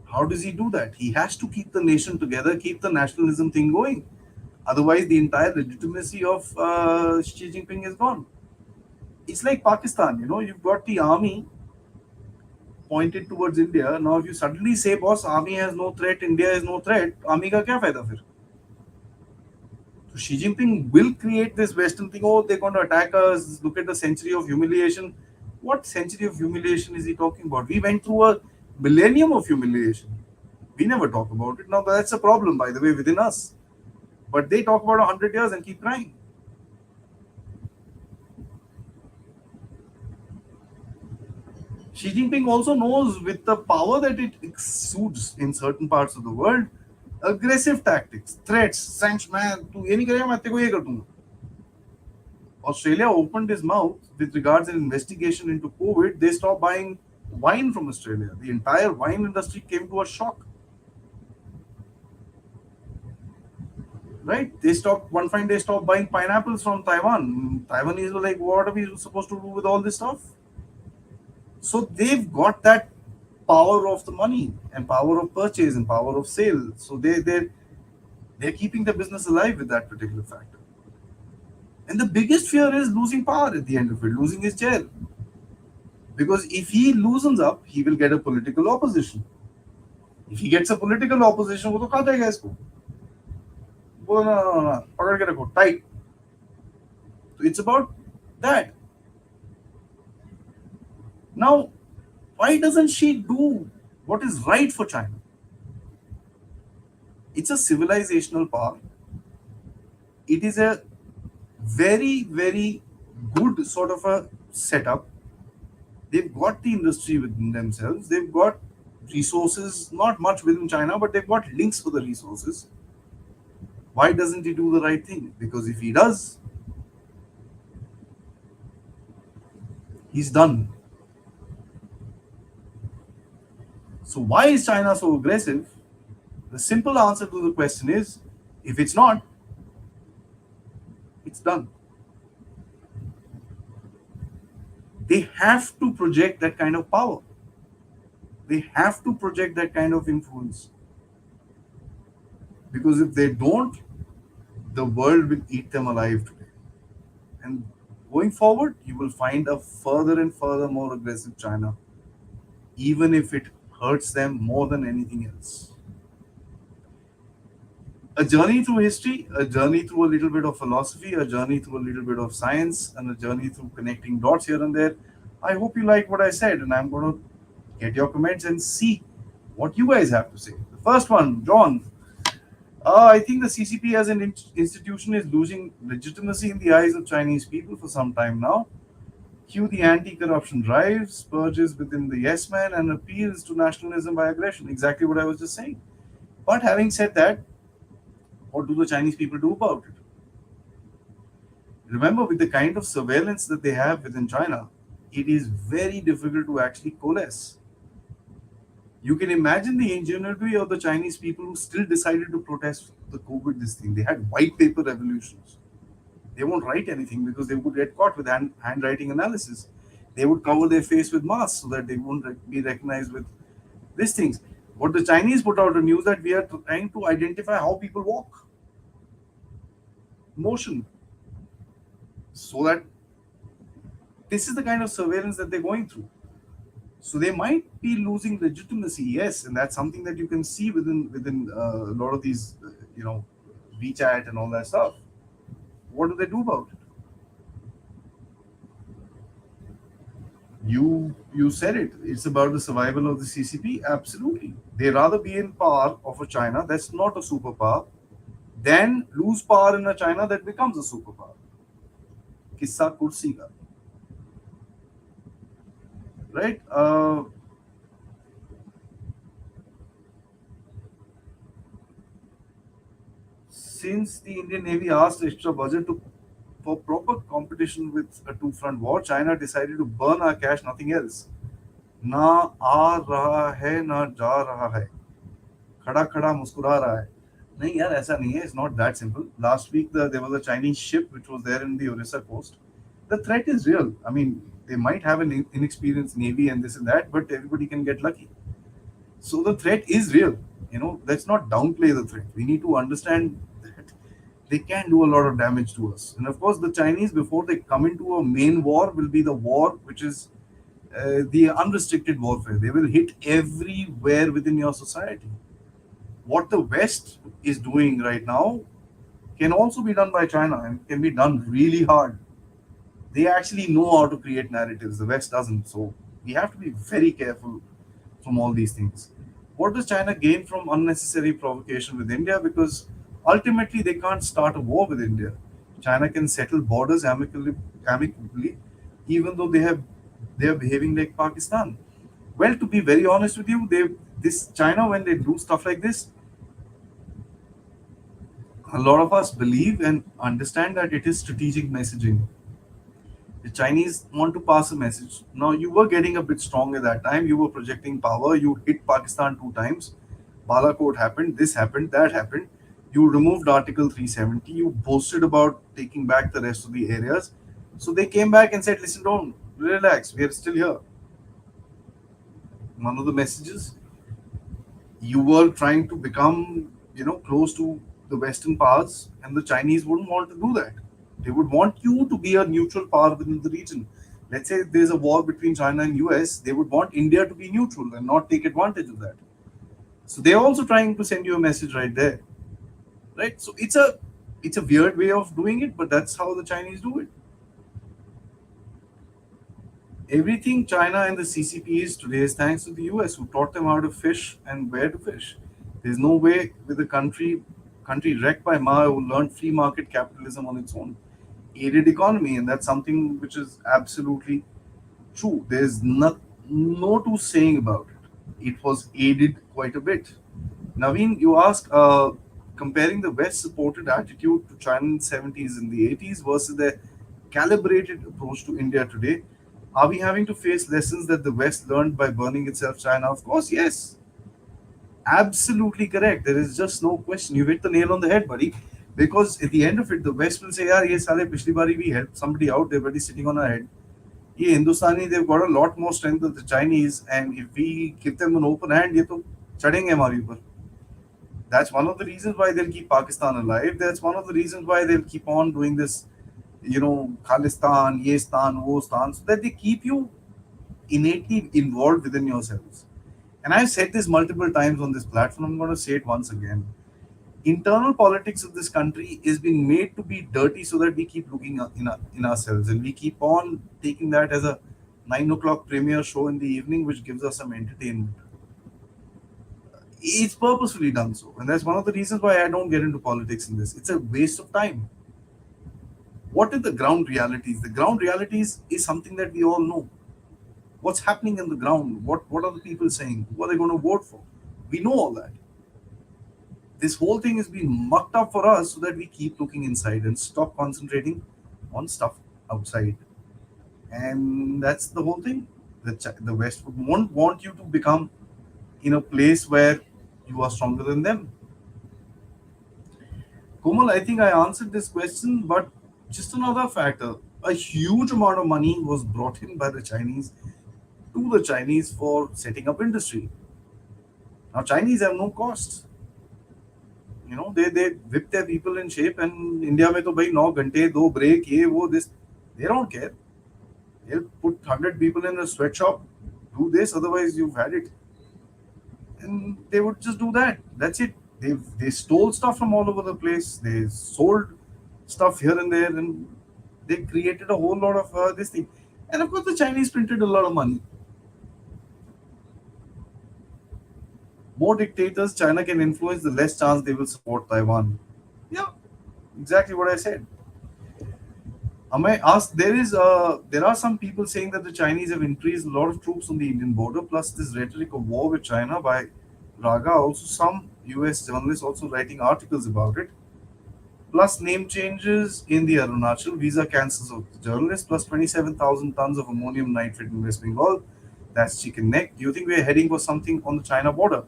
How does he do that? He has to keep the nation together, keep the nationalism thing going. Otherwise, the entire legitimacy of Xi Jinping is gone. It's like Pakistan, you've got the army pointed towards India. Now, if you suddenly say, boss, army has no threat, India is no threat, army ka kya fayda fir? So Xi Jinping will create this Western thing. Oh, they're going to attack us. Look at the century of humiliation. What century of humiliation is he talking about? We went through a millennium of humiliation. We never talk about it. Now, that's a problem, by the way, within us. But they talk about 100 years and keep crying. Xi Jinping also knows with the power that it exudes in certain parts of the world, aggressive tactics, threats, sanctions. Man, तू ये नहीं करेगा मैं तेरे को ये कर दूंगा. Australia opened his mouth with regards an investigation into COVID. They stopped buying wine from Australia. The entire wine industry came to a shock. Right? They stopped one fine day stopped buying pineapples from Taiwan. Taiwanese were like, what are we supposed to do with all this stuff? So they've got that power of the money and power of purchase and power of sale. So they're keeping the business alive with that particular factor. And the biggest fear is losing power at the end of it, losing his chair. Because if he loosens up, he will get a political opposition. If he gets a political opposition, वो तो खा जाएगा इसको. बोलो ना, पकड़ के रखो, tight. So it's about that. Now, why doesn't she do what is right for China? It's a civilizational power. It is a very, very good sort of a setup. They've got the industry within themselves. They've got resources, not much within China, but they've got links for the resources. Why doesn't he do the right thing? Because if he does, he's done. So why is China so aggressive? The simple answer to the question is, if it's not, it's done. They have to project that kind of power. They have to project that kind of influence. Because if they don't, the world will eat them alive today. And going forward, you will find a further and further more aggressive China, even if it hurts them more than anything else. A journey through history, a journey through a little bit of philosophy, a journey through a little bit of science, and a journey through connecting dots here and there. I hope you like what I said, and I'm going to get your comments and see what you guys have to say. The first one, John. I think the CCP as an institution is losing legitimacy in the eyes of Chinese people for some time now. Cue the anti-corruption drives, purges within the yes man, and appeals to nationalism by aggression. Exactly what I was just saying. But having said that, what do the Chinese people do about it? Remember, with the kind of surveillance that they have within China, it is very difficult to actually coalesce. You can imagine the ingenuity of the Chinese people who still decided to protest the COVID this thing. They had white paper revolutions. They won't write anything because they would get caught with handwriting analysis. They would cover their face with masks so that they won't be recognized with these things. What the Chinese put out a news that we are trying to identify how people walk, motion, so that this is the kind of surveillance that they're going through. So they might be losing legitimacy, yes, and that's something that you can see within a lot of these, WeChat and all that stuff. What do they do about it? You said it. It's about the survival of the CCP. Absolutely, they rather be in power of a China that's not a superpower than lose power in a China that becomes a superpower. किस्सा कुर्सी का, right? Since the Indian Navy asked extra budget for proper competition with a two-front war, China decided to burn our cash, nothing else. ना आ रहा है ना जा रहा है, खड़ा खड़ा मुस्कुरा रहा है. नहीं यार, ऐसा नहीं है. It's not that simple. Last week there was a Chinese ship which was there in the Orissa coast. The threat is real. I mean, they might have an inexperienced navy and this and that, but everybody can get lucky. So the threat is real. Let's not downplay the threat. We need to understand that they can do a lot of damage to us. And of course, the Chinese, before they come into a main war, will be the war which is the unrestricted warfare. They will hit everywhere within your society. What the West is doing right now can also be done by China and can be done really hard. They actually know how to create narratives. The West doesn't. So we have to be very careful from all these things. What does China gain from unnecessary provocation with India? Because ultimately they can't start a war with India. China can settle borders amicably, even though they are behaving like Pakistan. Well, to be very honest with you, this China, when they do stuff like this, a lot of us believe and understand that it is strategic messaging. The Chinese want to pass a message. Now, you were getting a bit strong at that time. You were projecting power. You hit Pakistan two times. Balakot happened. This happened. That happened. You removed Article 370. You boasted about taking back the rest of the areas. So they came back and said, listen, don't relax. We are still here. One of the messages, you were trying to become, close to the Western powers, and the Chinese wouldn't want to do that. They would want you to be a neutral power within the region. Let's say there's a war between China and US, they would want India to be neutral and not take advantage of that. So they're also trying to send you a message right there, right? So it's a weird way of doing it, but that's how the Chinese do it. Everything China and the CCP is today is thanks to the US, who taught them how to fish and where to fish. There's no way with a country wrecked by Mao who learned free market capitalism on its own, aided economy, and that's something which is absolutely true. There's no two saying about it. It was aided quite a bit. Naveen, you ask, comparing the West supported attitude to China in the 70s and the 80s versus their calibrated approach to India today, are we having to face lessons that the West learned by burning itself China? Of course, yes. Absolutely correct. There is just no question. You hit the nail on the head, buddy. Because at the end of it, the West will say, "Yeah, ये साले पिछली बारी we helped somebody out. They're already sitting on our head." ये Hindustani, they've got a lot more strength than the Chinese, and if we give them an open hand, ये तो चढ़ेंगे हमारे ऊपर. That's one of the reasons why they'll keep Pakistan alive. That's one of the reasons why they'll keep on doing this, Khalistan, Ye Stan, Wo Stan, so that they keep you innately involved within yourselves. And I've said this multiple times on this platform. I'm going to say it once again. Internal politics of this country is being made to be dirty so that we keep looking in ourselves, and we keep on taking that as a 9 o'clock premiere show in the evening, which gives us some entertainment. It's purposefully done so, and that's one of the reasons why I don't get into politics in this. It's a waste of time. What are the ground realities? The ground realities is something that we all know. What's happening in the ground? What are the people saying? Who are they going to vote for? We know all that. This whole thing is being mucked up for us so that we keep looking inside and stop concentrating on stuff outside. And that's the whole thing. The West won't want you to become in a place where you are stronger than them. Komal, I think I answered this question, but just another factor. A huge amount of money was brought in by the Chinese to the Chinese for setting up industry. Now, Chinese have no costs. They whip their people in shape, and India में तो भाई 9 घंटे 2 break ये वो this, they don't care. They'll put 100 people in a sweatshop, do this, otherwise you've had it, and they would just do that. That's it. They stole stuff from all over the place. They sold stuff here and there, and they created a whole lot of this thing. And of course, the Chinese printed a lot of money. More dictators China can influence, the less chance they will support Taiwan. Yeah, exactly what I said. I may ask, there are some people saying that the Chinese have increased a lot of troops on the Indian border, plus this rhetoric of war with China by Raga. Also, some US journalists also writing articles about it. Plus name changes in the Arunachal, visa cancels of the journalists, plus 27,000 tons of ammonium nitrate in West Bengal. That's chicken neck. Do you think we're heading for something on the China border?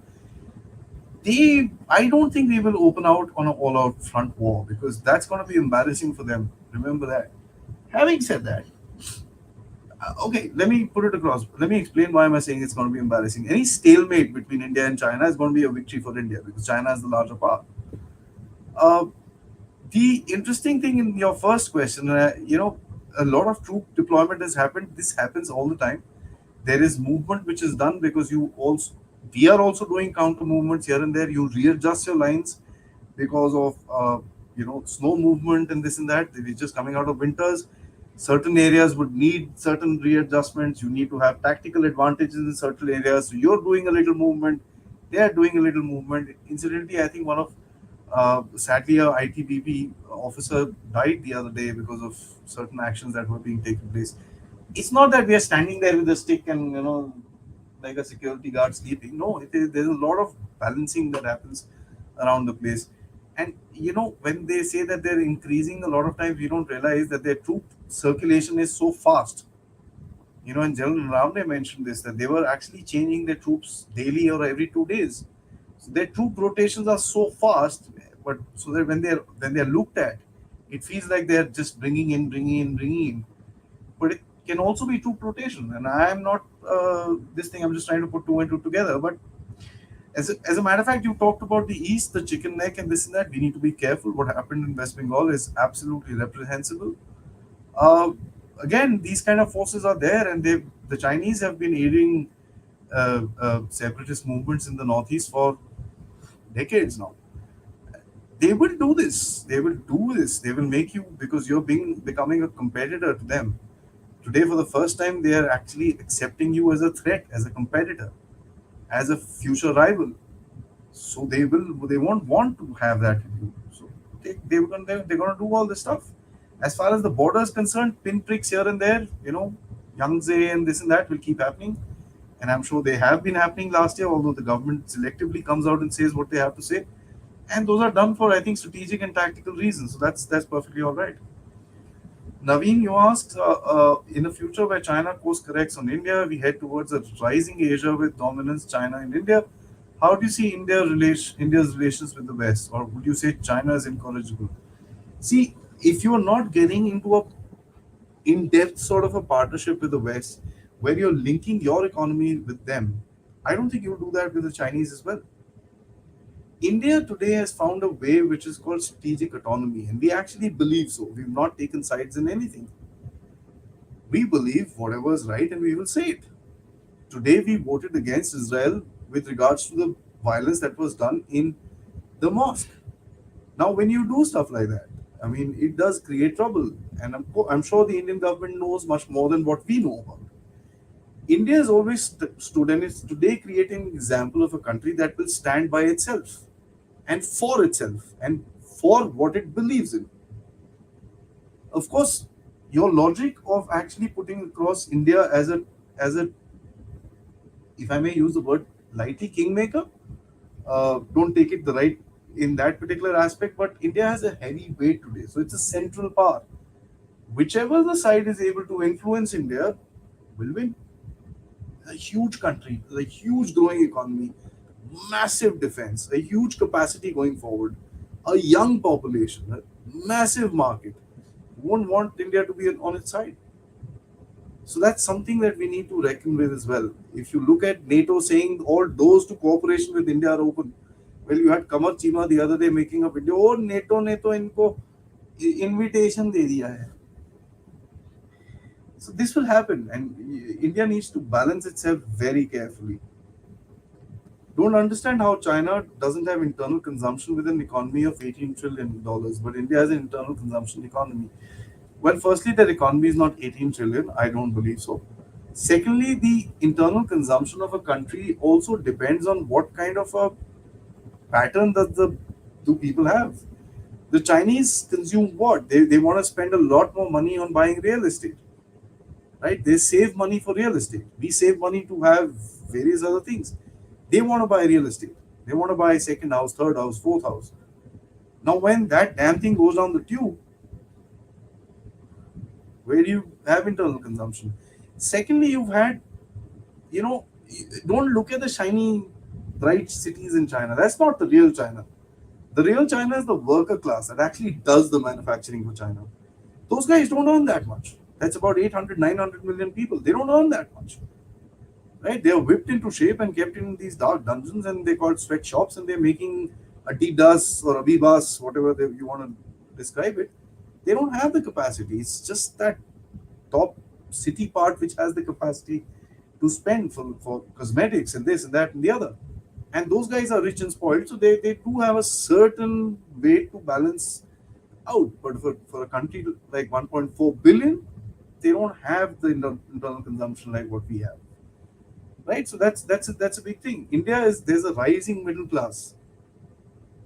I don't think they will open out on an all-out front war because that's going to be embarrassing for them. Remember that. Having said that, okay, let me put it across. Let me explain why am I saying it's going to be embarrassing. Any stalemate between India and China is going to be a victory for India because China is the larger power. Uh, the interesting thing in your first question, a lot of troop deployment has happened. This happens all the time. There is movement which is done because we are also doing counter movements here and there. You readjust your lines because of snow movement and this and that. We're just coming out of winters. Certain areas would need certain readjustments. You need to have tactical advantages in certain areas. So you're doing a little movement. They are doing a little movement. Incidentally, I think one of sadly a ITBP officer died the other day because of certain actions that were being taken place. It's not that we are standing there with a stick and like a security guard sleeping. No, there's a lot of balancing that happens around the place. And when they say that they're increasing, a lot of times we don't realize that their troop circulation is so fast. And General Ramne mentioned this, that they were actually changing their troops daily or every 2 days. So their troop rotations are so fast, but so that when they're looked at, it feels like they're just bringing in. But it can also be troop rotation. And I am not this thing. I'm just trying to put two and two together. But as a matter of fact, you talked about the East, the chicken neck, and this and that. We need to be careful. What happened in West Bengal is absolutely reprehensible. Uh, Again, these kind of forces are there, and the Chinese have been aiding separatist movements in the Northeast for decades now. They will do this. They will do this. They will make you because you're becoming a competitor to them. Today, for the first time, they are actually accepting you as a threat, as a competitor, as a future rival. So they won't want to have that with you. So they're gonna do all this stuff. As far as the border is concerned, pinpricks here and there, Yangtze and this and that will keep happening. And I'm sure they have been happening last year, although the government selectively comes out and says what they have to say. And those are done for, I think, strategic and tactical reasons. So that's perfectly all right. Naveen, you asked, in a future where China course corrects on India, we head towards a rising Asia with dominance China in India. How do you see India's relations with the West, or would you say China is incorrigible? See, if you are not getting into a in-depth sort of a partnership with the West, where you're linking your economy with them, I don't think you'll do that with the Chinese as well. India today has found a way which is called strategic autonomy, and we actually believe so. We've not taken sides in anything. We believe whatever is right and we will say it. Today, we voted against Israel with regards to the violence that was done in the mosque. Now, when you do stuff like that, I mean, it does create trouble. And I'm sure the Indian government knows much more than what we know about. India has always stood and is today creating an example of a country that will stand by itself and for what it believes in. Of course, your logic of actually putting across India as a if I may use the word lightly kingmaker, don't take it the right in that particular aspect, but India has a heavy weight today, so it's a central power. Whichever the side is able to influence India will win. A huge country, a huge growing economy, massive defense, a huge capacity going forward, a young population, a massive market. Who won't want India to be on its side? So that's something that we need to reckon with as well. If you look at NATO saying all doors to cooperation with India are open, well, you had Kamar Chima the other day making a video, oh, NATO इनको invitation दे दिया है. So this will happen, and India needs to balance itself very carefully. Don't understand how China doesn't have internal consumption with an economy of $18 trillion, but India has an internal consumption economy. Well, firstly, their economy is not 18 trillion. I don't believe so. Secondly, the internal consumption of a country also depends on what kind of a pattern that the do people have. The Chinese consume what? They want to spend a lot more money on buying real estate, right? They save money for real estate. We save money to have various other things. They want to buy real estate. They want to buy second house, third house, fourth house. Now, when that damn thing goes down the tube, where do you have internal consumption? Secondly, you've had, you know, don't look at the shiny, bright cities in China. That's not the real China. The real China is the worker class that actually does the manufacturing for China. Those guys don't earn that much. That's about 800, 900 million people. They don't earn that much. Right? They are whipped into shape and kept in these dark dungeons, and they call it sweatshops, and they're making Adidas or Abibas, whatever you want to describe it. They don't have the capacity. It's just that top city part which has the capacity to spend for cosmetics and this and that and the other. And those guys are rich and spoiled, so they do have a certain way to balance out. But for a country like 1.4 billion, they don't have the internal consumption like what we have, right? So that's a big thing. India is there's a rising middle class.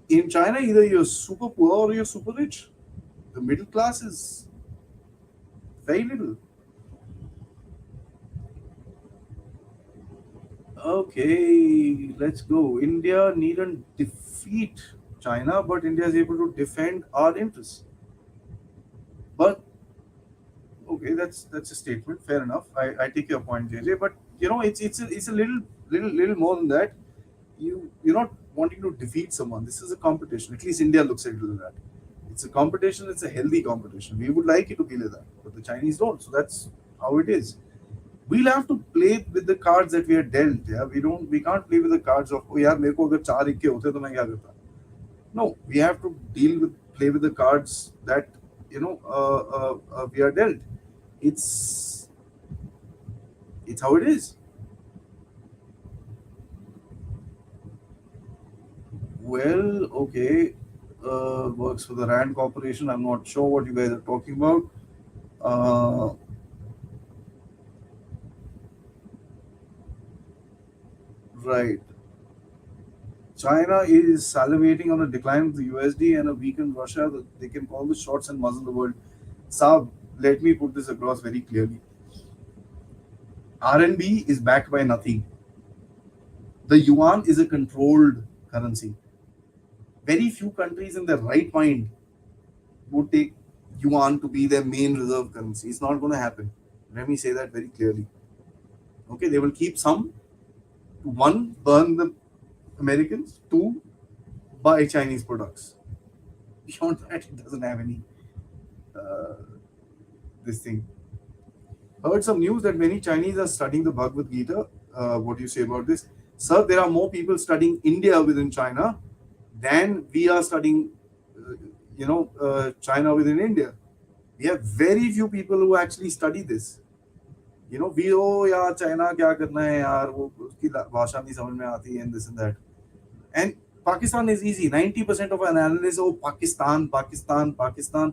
In China, either you're super poor or you're super rich. The middle class is very little. Okay, let's go. India needn't defeat China, but India is able to defend our interests. But okay, that's a statement. Fair enough. I take your point, JJ. But it's a little more than that. You're not wanting to defeat someone. This is a competition. At least India looks at it like that. It's a competition. It's a healthy competition. We would like it to be like that, but the Chinese don't. So that's how it is. We'll have to play with the cards that we are dealt. Yeah, we can't play with the cards of oh यार मेरे को अगर चार इक्के होते तो मैं क्या करता. No, we have to play with the cards that we are dealt. It's it's how it is. Well, okay, works for the Rand Corporation. I'm not sure what you guys are talking about. Uh, right. China is salivating on the decline of the USD and a weakened Russia. They can call the shots and muzzle the world. Saab, let me put this across very clearly. RMB is backed by nothing. The yuan is a controlled currency. Very few countries in their right mind would take yuan to be their main reserve currency. It's not going to happen. Let me say that very clearly. Okay, they will keep some to one, burn the Americans, two, buy Chinese products. Beyond that, it doesn't have any uh, this thing. Heard some news that many Chinese are studying the Bhagavad Gita. What do you say about this? Sir, there are more people studying India within China than we are studying, China within India. We have very few people who actually study this. We oh यार China क्या करना है यार वो उसकी भाषा नहीं समझ में आती and this and that. And Pakistan is easy. 90% of an analyst oh Pakistan, Pakistan, Pakistan.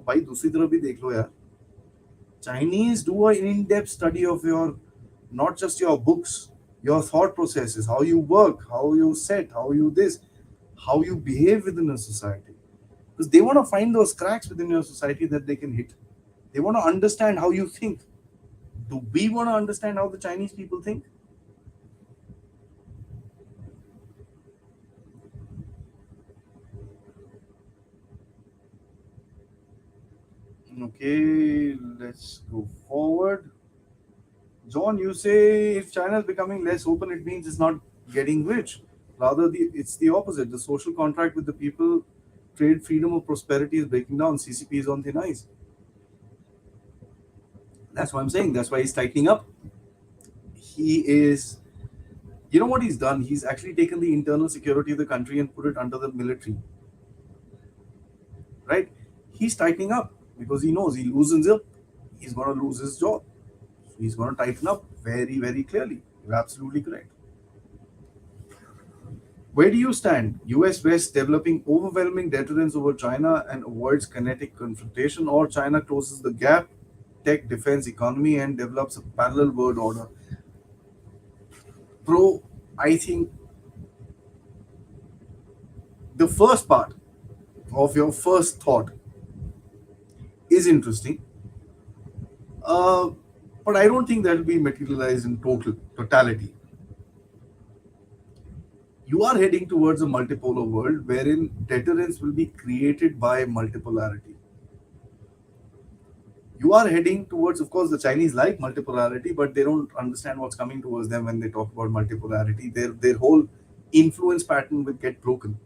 भाई दूसरी तरफ भी देख लो यार. Chinese do an in-depth study of your, not just your books, your thought processes, how you work, how you set, how you this, how you behave within a society. Because they want to find those cracks within your society that they can hit. They want to understand how you think. Do we want to understand how the Chinese people think? Okay, let's go forward. John, you say if China is becoming less open, it means it's not getting rich. Rather, it's the opposite. The social contract with the people, trade freedom of prosperity is breaking down. CCP is on thin ice. That's what I'm saying. That's why he's tightening up. He is, you know what he's done? He's actually taken the internal security of the country and put it under the military, right? He's tightening up because he knows he loses it, he's going to lose his job. So he's going to tighten up very, very clearly. You're absolutely correct. Where do you stand? US West developing overwhelming deterrence over China and avoids kinetic confrontation, or China closes the gap, tech, defense, economy, and develops a parallel world order? Bro, I think the first part of your first thought is interesting, uh, but I don't think that will be materialized in totality. You are heading towards a multipolar world wherein deterrence will be created by multipolarity. You are heading towards, of course, the Chinese like multipolarity, but they don't understand what's coming towards them when they talk about multipolarity. Their whole influence pattern will get broken.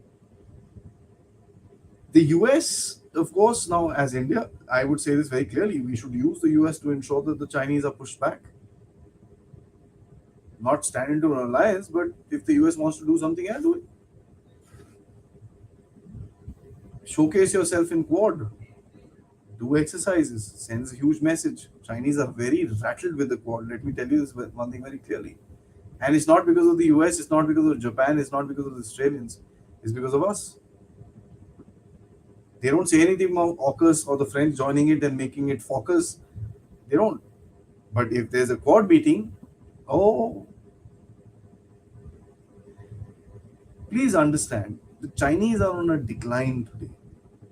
The US, of course, now as India, I would say this very clearly, we should use the US to ensure that the Chinese are pushed back. Not stand into an alliance, but if the US wants to do something, yeah, do it. Showcase yourself in Quad, do exercises, sends a huge message. Chinese are very rattled with the Quad. Let me tell you this one thing very clearly. And it's not because of the US, it's not because of Japan, it's not because of the Australians, it's because of us. They don't say anything about AUKUS or the French joining it and making it focus. They don't. But if there's a Quad meeting, oh, please understand, the Chinese are on a decline today.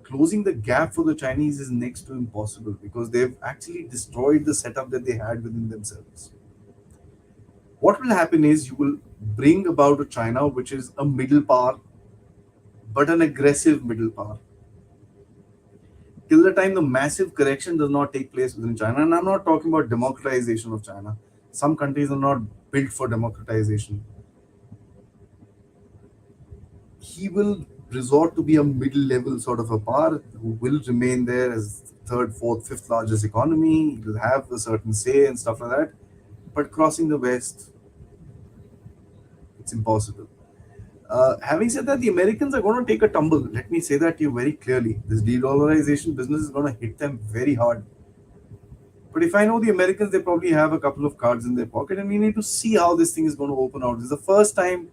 Closing the gap for the Chinese is next to impossible because they've actually destroyed the setup that they had within themselves. What will happen is you will bring about a China which is a middle power, but an aggressive middle power. Till the time the massive correction does not take place within China, and I'm not talking about democratization of China. Some countries are not built for democratization. He will resort to be a middle level sort of a power who will remain there as third, fourth, fifth largest economy. He will have a certain say and stuff like that. But crossing the West, it's impossible. Having said that, the Americans are going to take a tumble. Let me say that to you very clearly. This de-dollarization business is going to hit them very hard. But if I know the Americans, they probably have a couple of cards in their pocket, and we need to see how this thing is going to open out. This is the first time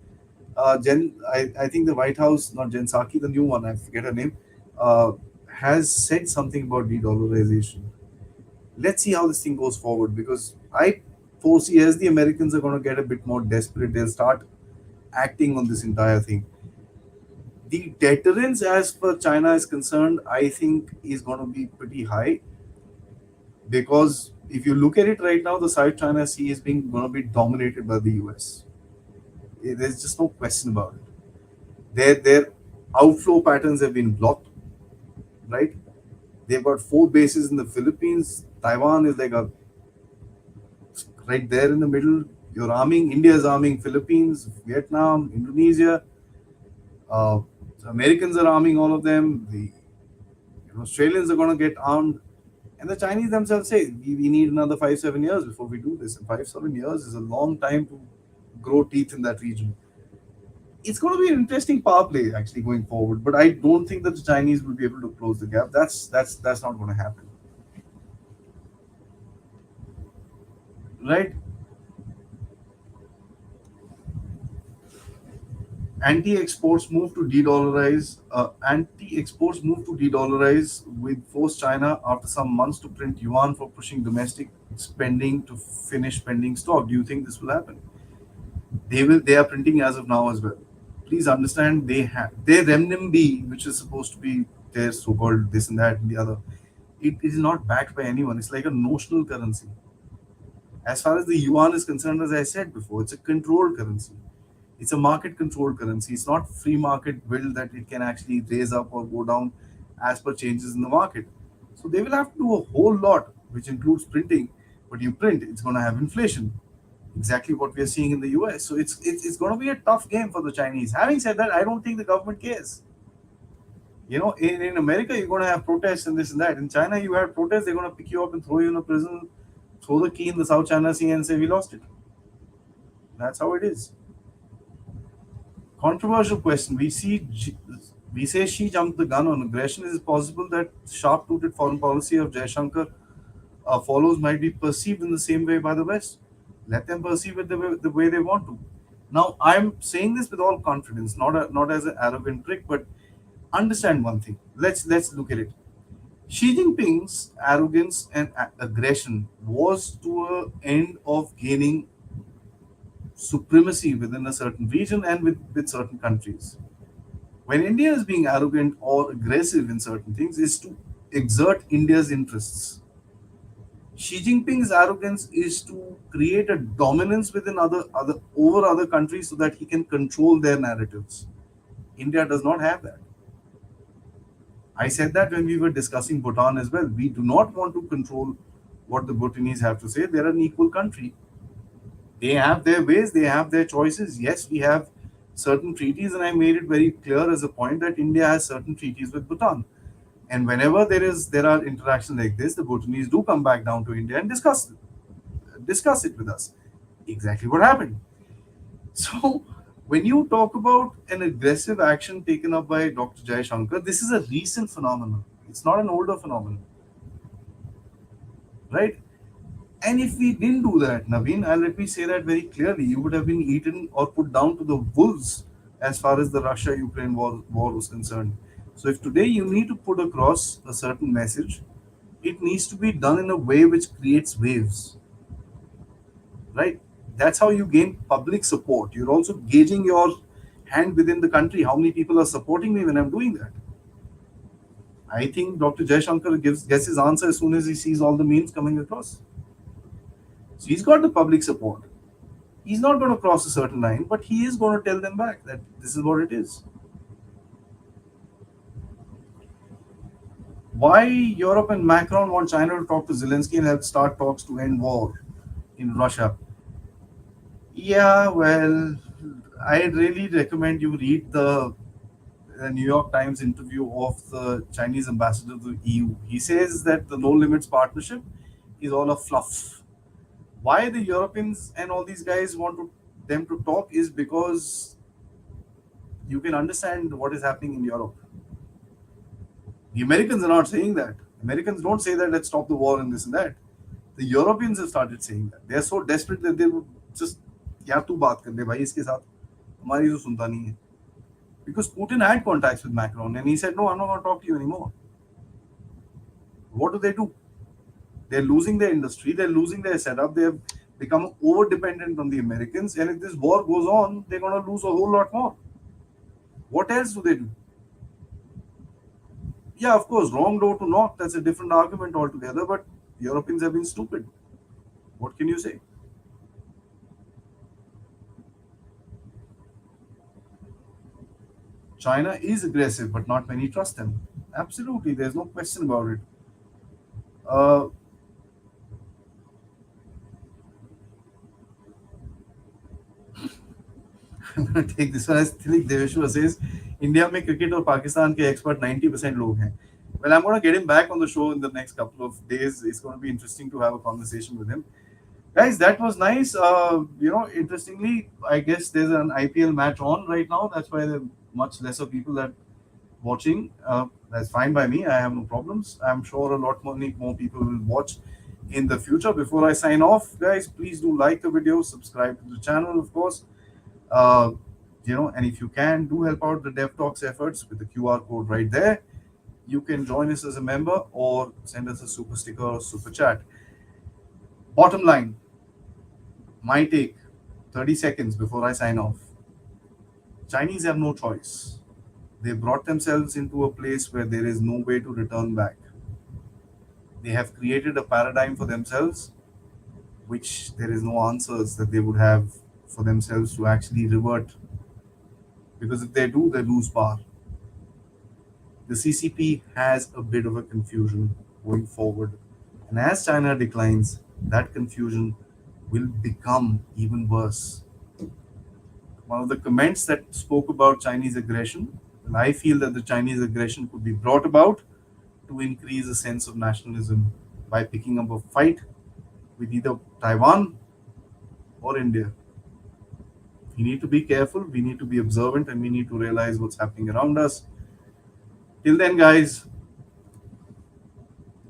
I think the White House, not Jen Psaki, the new one, I forget her name, has said something about de-dollarization. Let's see how this thing goes forward because I foresee as the Americans are going to get a bit more desperate, they'll start acting on this entire thing. The deterrence as per China is concerned, I think is going to be pretty high because if you look at it right now, the South China Sea is being going to be dominated by the US. There's just no question about it. Their outflow patterns have been blocked, right? They've got four bases in the Philippines. Taiwan is like a right there in the middle. You're arming. India is arming Philippines, Vietnam, Indonesia. The Americans are arming all of them. The Australians are going to get armed. And the Chinese themselves say, we need another 5, 7 years before we do this. And 5, 7 years is a long time to grow teeth in that region. It's going to be an interesting power play actually going forward. But I don't think that the Chinese will be able to close the gap. That's not going to happen. Right? Anti-exports move to de-dollarize. Anti-exports move to de-dollarize with forced China after some months to print yuan for pushing domestic spending to finish spending stock. Do you think this will happen? They will. They are printing as of now as well. Please understand they have their renminbi, which is supposed to be their so-called this and that and the other. It is not backed by anyone. It's like a notional currency. As far as the yuan is concerned, as I said before, it's a controlled currency. It's a market controlled currency. It's not free market build that it can actually raise up or go down as per changes in the market. So they will have to do a whole lot, which includes printing. But you print, it's going to have inflation. Exactly what we are seeing in the US. So it's going to be a tough game for the Chinese. Having said that, I don't think the government cares. In America, you're going to have protests and this and that. In China, you have protests, they're going to pick you up and throw you in a prison, throw the key in the South China Sea and say, we lost it. That's how it is. Controversial question. We say Xi jumped the gun on aggression. Is it possible that sharp-rooted foreign policy of Jaishankar follows might be perceived in the same way by the West? Let them perceive it the way they want to. Now, I'm saying this with all confidence, not as an arrogant trick, but understand one thing. Let's look at it. Xi Jinping's arrogance and aggression was to a end of gaining supremacy within a certain region and with certain countries. When India is being arrogant or aggressive in certain things, is to exert India's interests. Xi Jinping's arrogance is to create a dominance within other over other countries so that he can control their narratives. India does not have that. I said that when we were discussing Bhutan as well. We do not want to control what the Bhutanese have to say. They're an equal country. They have their ways, they have their choices. Yes, we have certain treaties, and I made it very clear as a point that India has certain treaties with Bhutan. And whenever there are interactions like this, the Bhutanese do come back down to India and discuss it with us. Exactly what happened. So when you talk about an aggressive action taken up by Dr. Jai Shankar, this is a recent phenomenon. It's not an older phenomenon, right? And if we didn't do that, Naveen, and let me say that very clearly, you would have been eaten or put down to the wolves as far as the Russia-Ukraine war was concerned. So if today you need to put across a certain message, it needs to be done in a way which creates waves, right? That's how you gain public support. You're also gauging your hand within the country. How many people are supporting me when I'm doing that? I think Dr. Jaishankar gets his answer as soon as he sees all the memes coming across. So he's got the public support. He's not going to cross a certain line, but he is going to tell them back that this is what it is. Why Europe and Macron want China to talk to Zelensky and help start talks to end war in Russia? Yeah, well, I really recommend you read the New York Times interview of the Chinese ambassador to the EU. He says that the no limits partnership is all a fluff. Why the Europeans and all these guys want them to talk is because you can understand what is happening in Europe. The Americans are not saying that. Americans don't say that let's stop the war and this and that. The Europeans have started saying that. They are so desperate that they would just यार तू बात कर ले भाई इसके साथ हमारी तो सुनता नहीं है. Because Putin had contacts with Macron and he said, no, I'm not going to talk to you anymore. What do? They're losing their industry, they're losing their setup, they've become over dependent on the Americans, and if this war goes on, they're going to lose a whole lot more. What else do they do? Yeah, of course, wrong door to knock, that's a different argument altogether, but Europeans have been stupid. What can you say? China is aggressive, but not many trust them. Absolutely, there's no question about it. Uh, I'm going to take this one as Thilik Deveshwar says, India में cricket और पाकिस्तान के expert 90% लोग हैं. Well, I'm going to get him back on the show in the next couple of days. It's going to be interesting to have a conversation with him. Guys, that was nice. Interestingly, I guess there's an IPL match on right now. That's why there are much lesser people that watching. That's fine by me. I have no problems. I'm sure a lot more people will watch in the future. Before I sign off, guys, please do like the video, subscribe to the channel, of course. Uh, and if you can, do help out the Dev Talks efforts with the QR code right there. You can join us as a member or send us a super sticker or super chat. Bottom line, my take, 30 seconds before I sign off. Chinese have no choice. They brought themselves into a place where there is no way to return back. They have created a paradigm for themselves, which there is no answers that they would have for themselves to actually revert. Because if they do, they lose power. The CCP has a bit of a confusion going forward. And as China declines, that confusion will become even worse. One of the comments that spoke about Chinese aggression, and I feel that the Chinese aggression could be brought about to increase a sense of nationalism by picking up a fight with either Taiwan or India. We need to be careful, we need to be observant, and we need to realize what's happening around us. Till then, guys,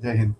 Jai Hind.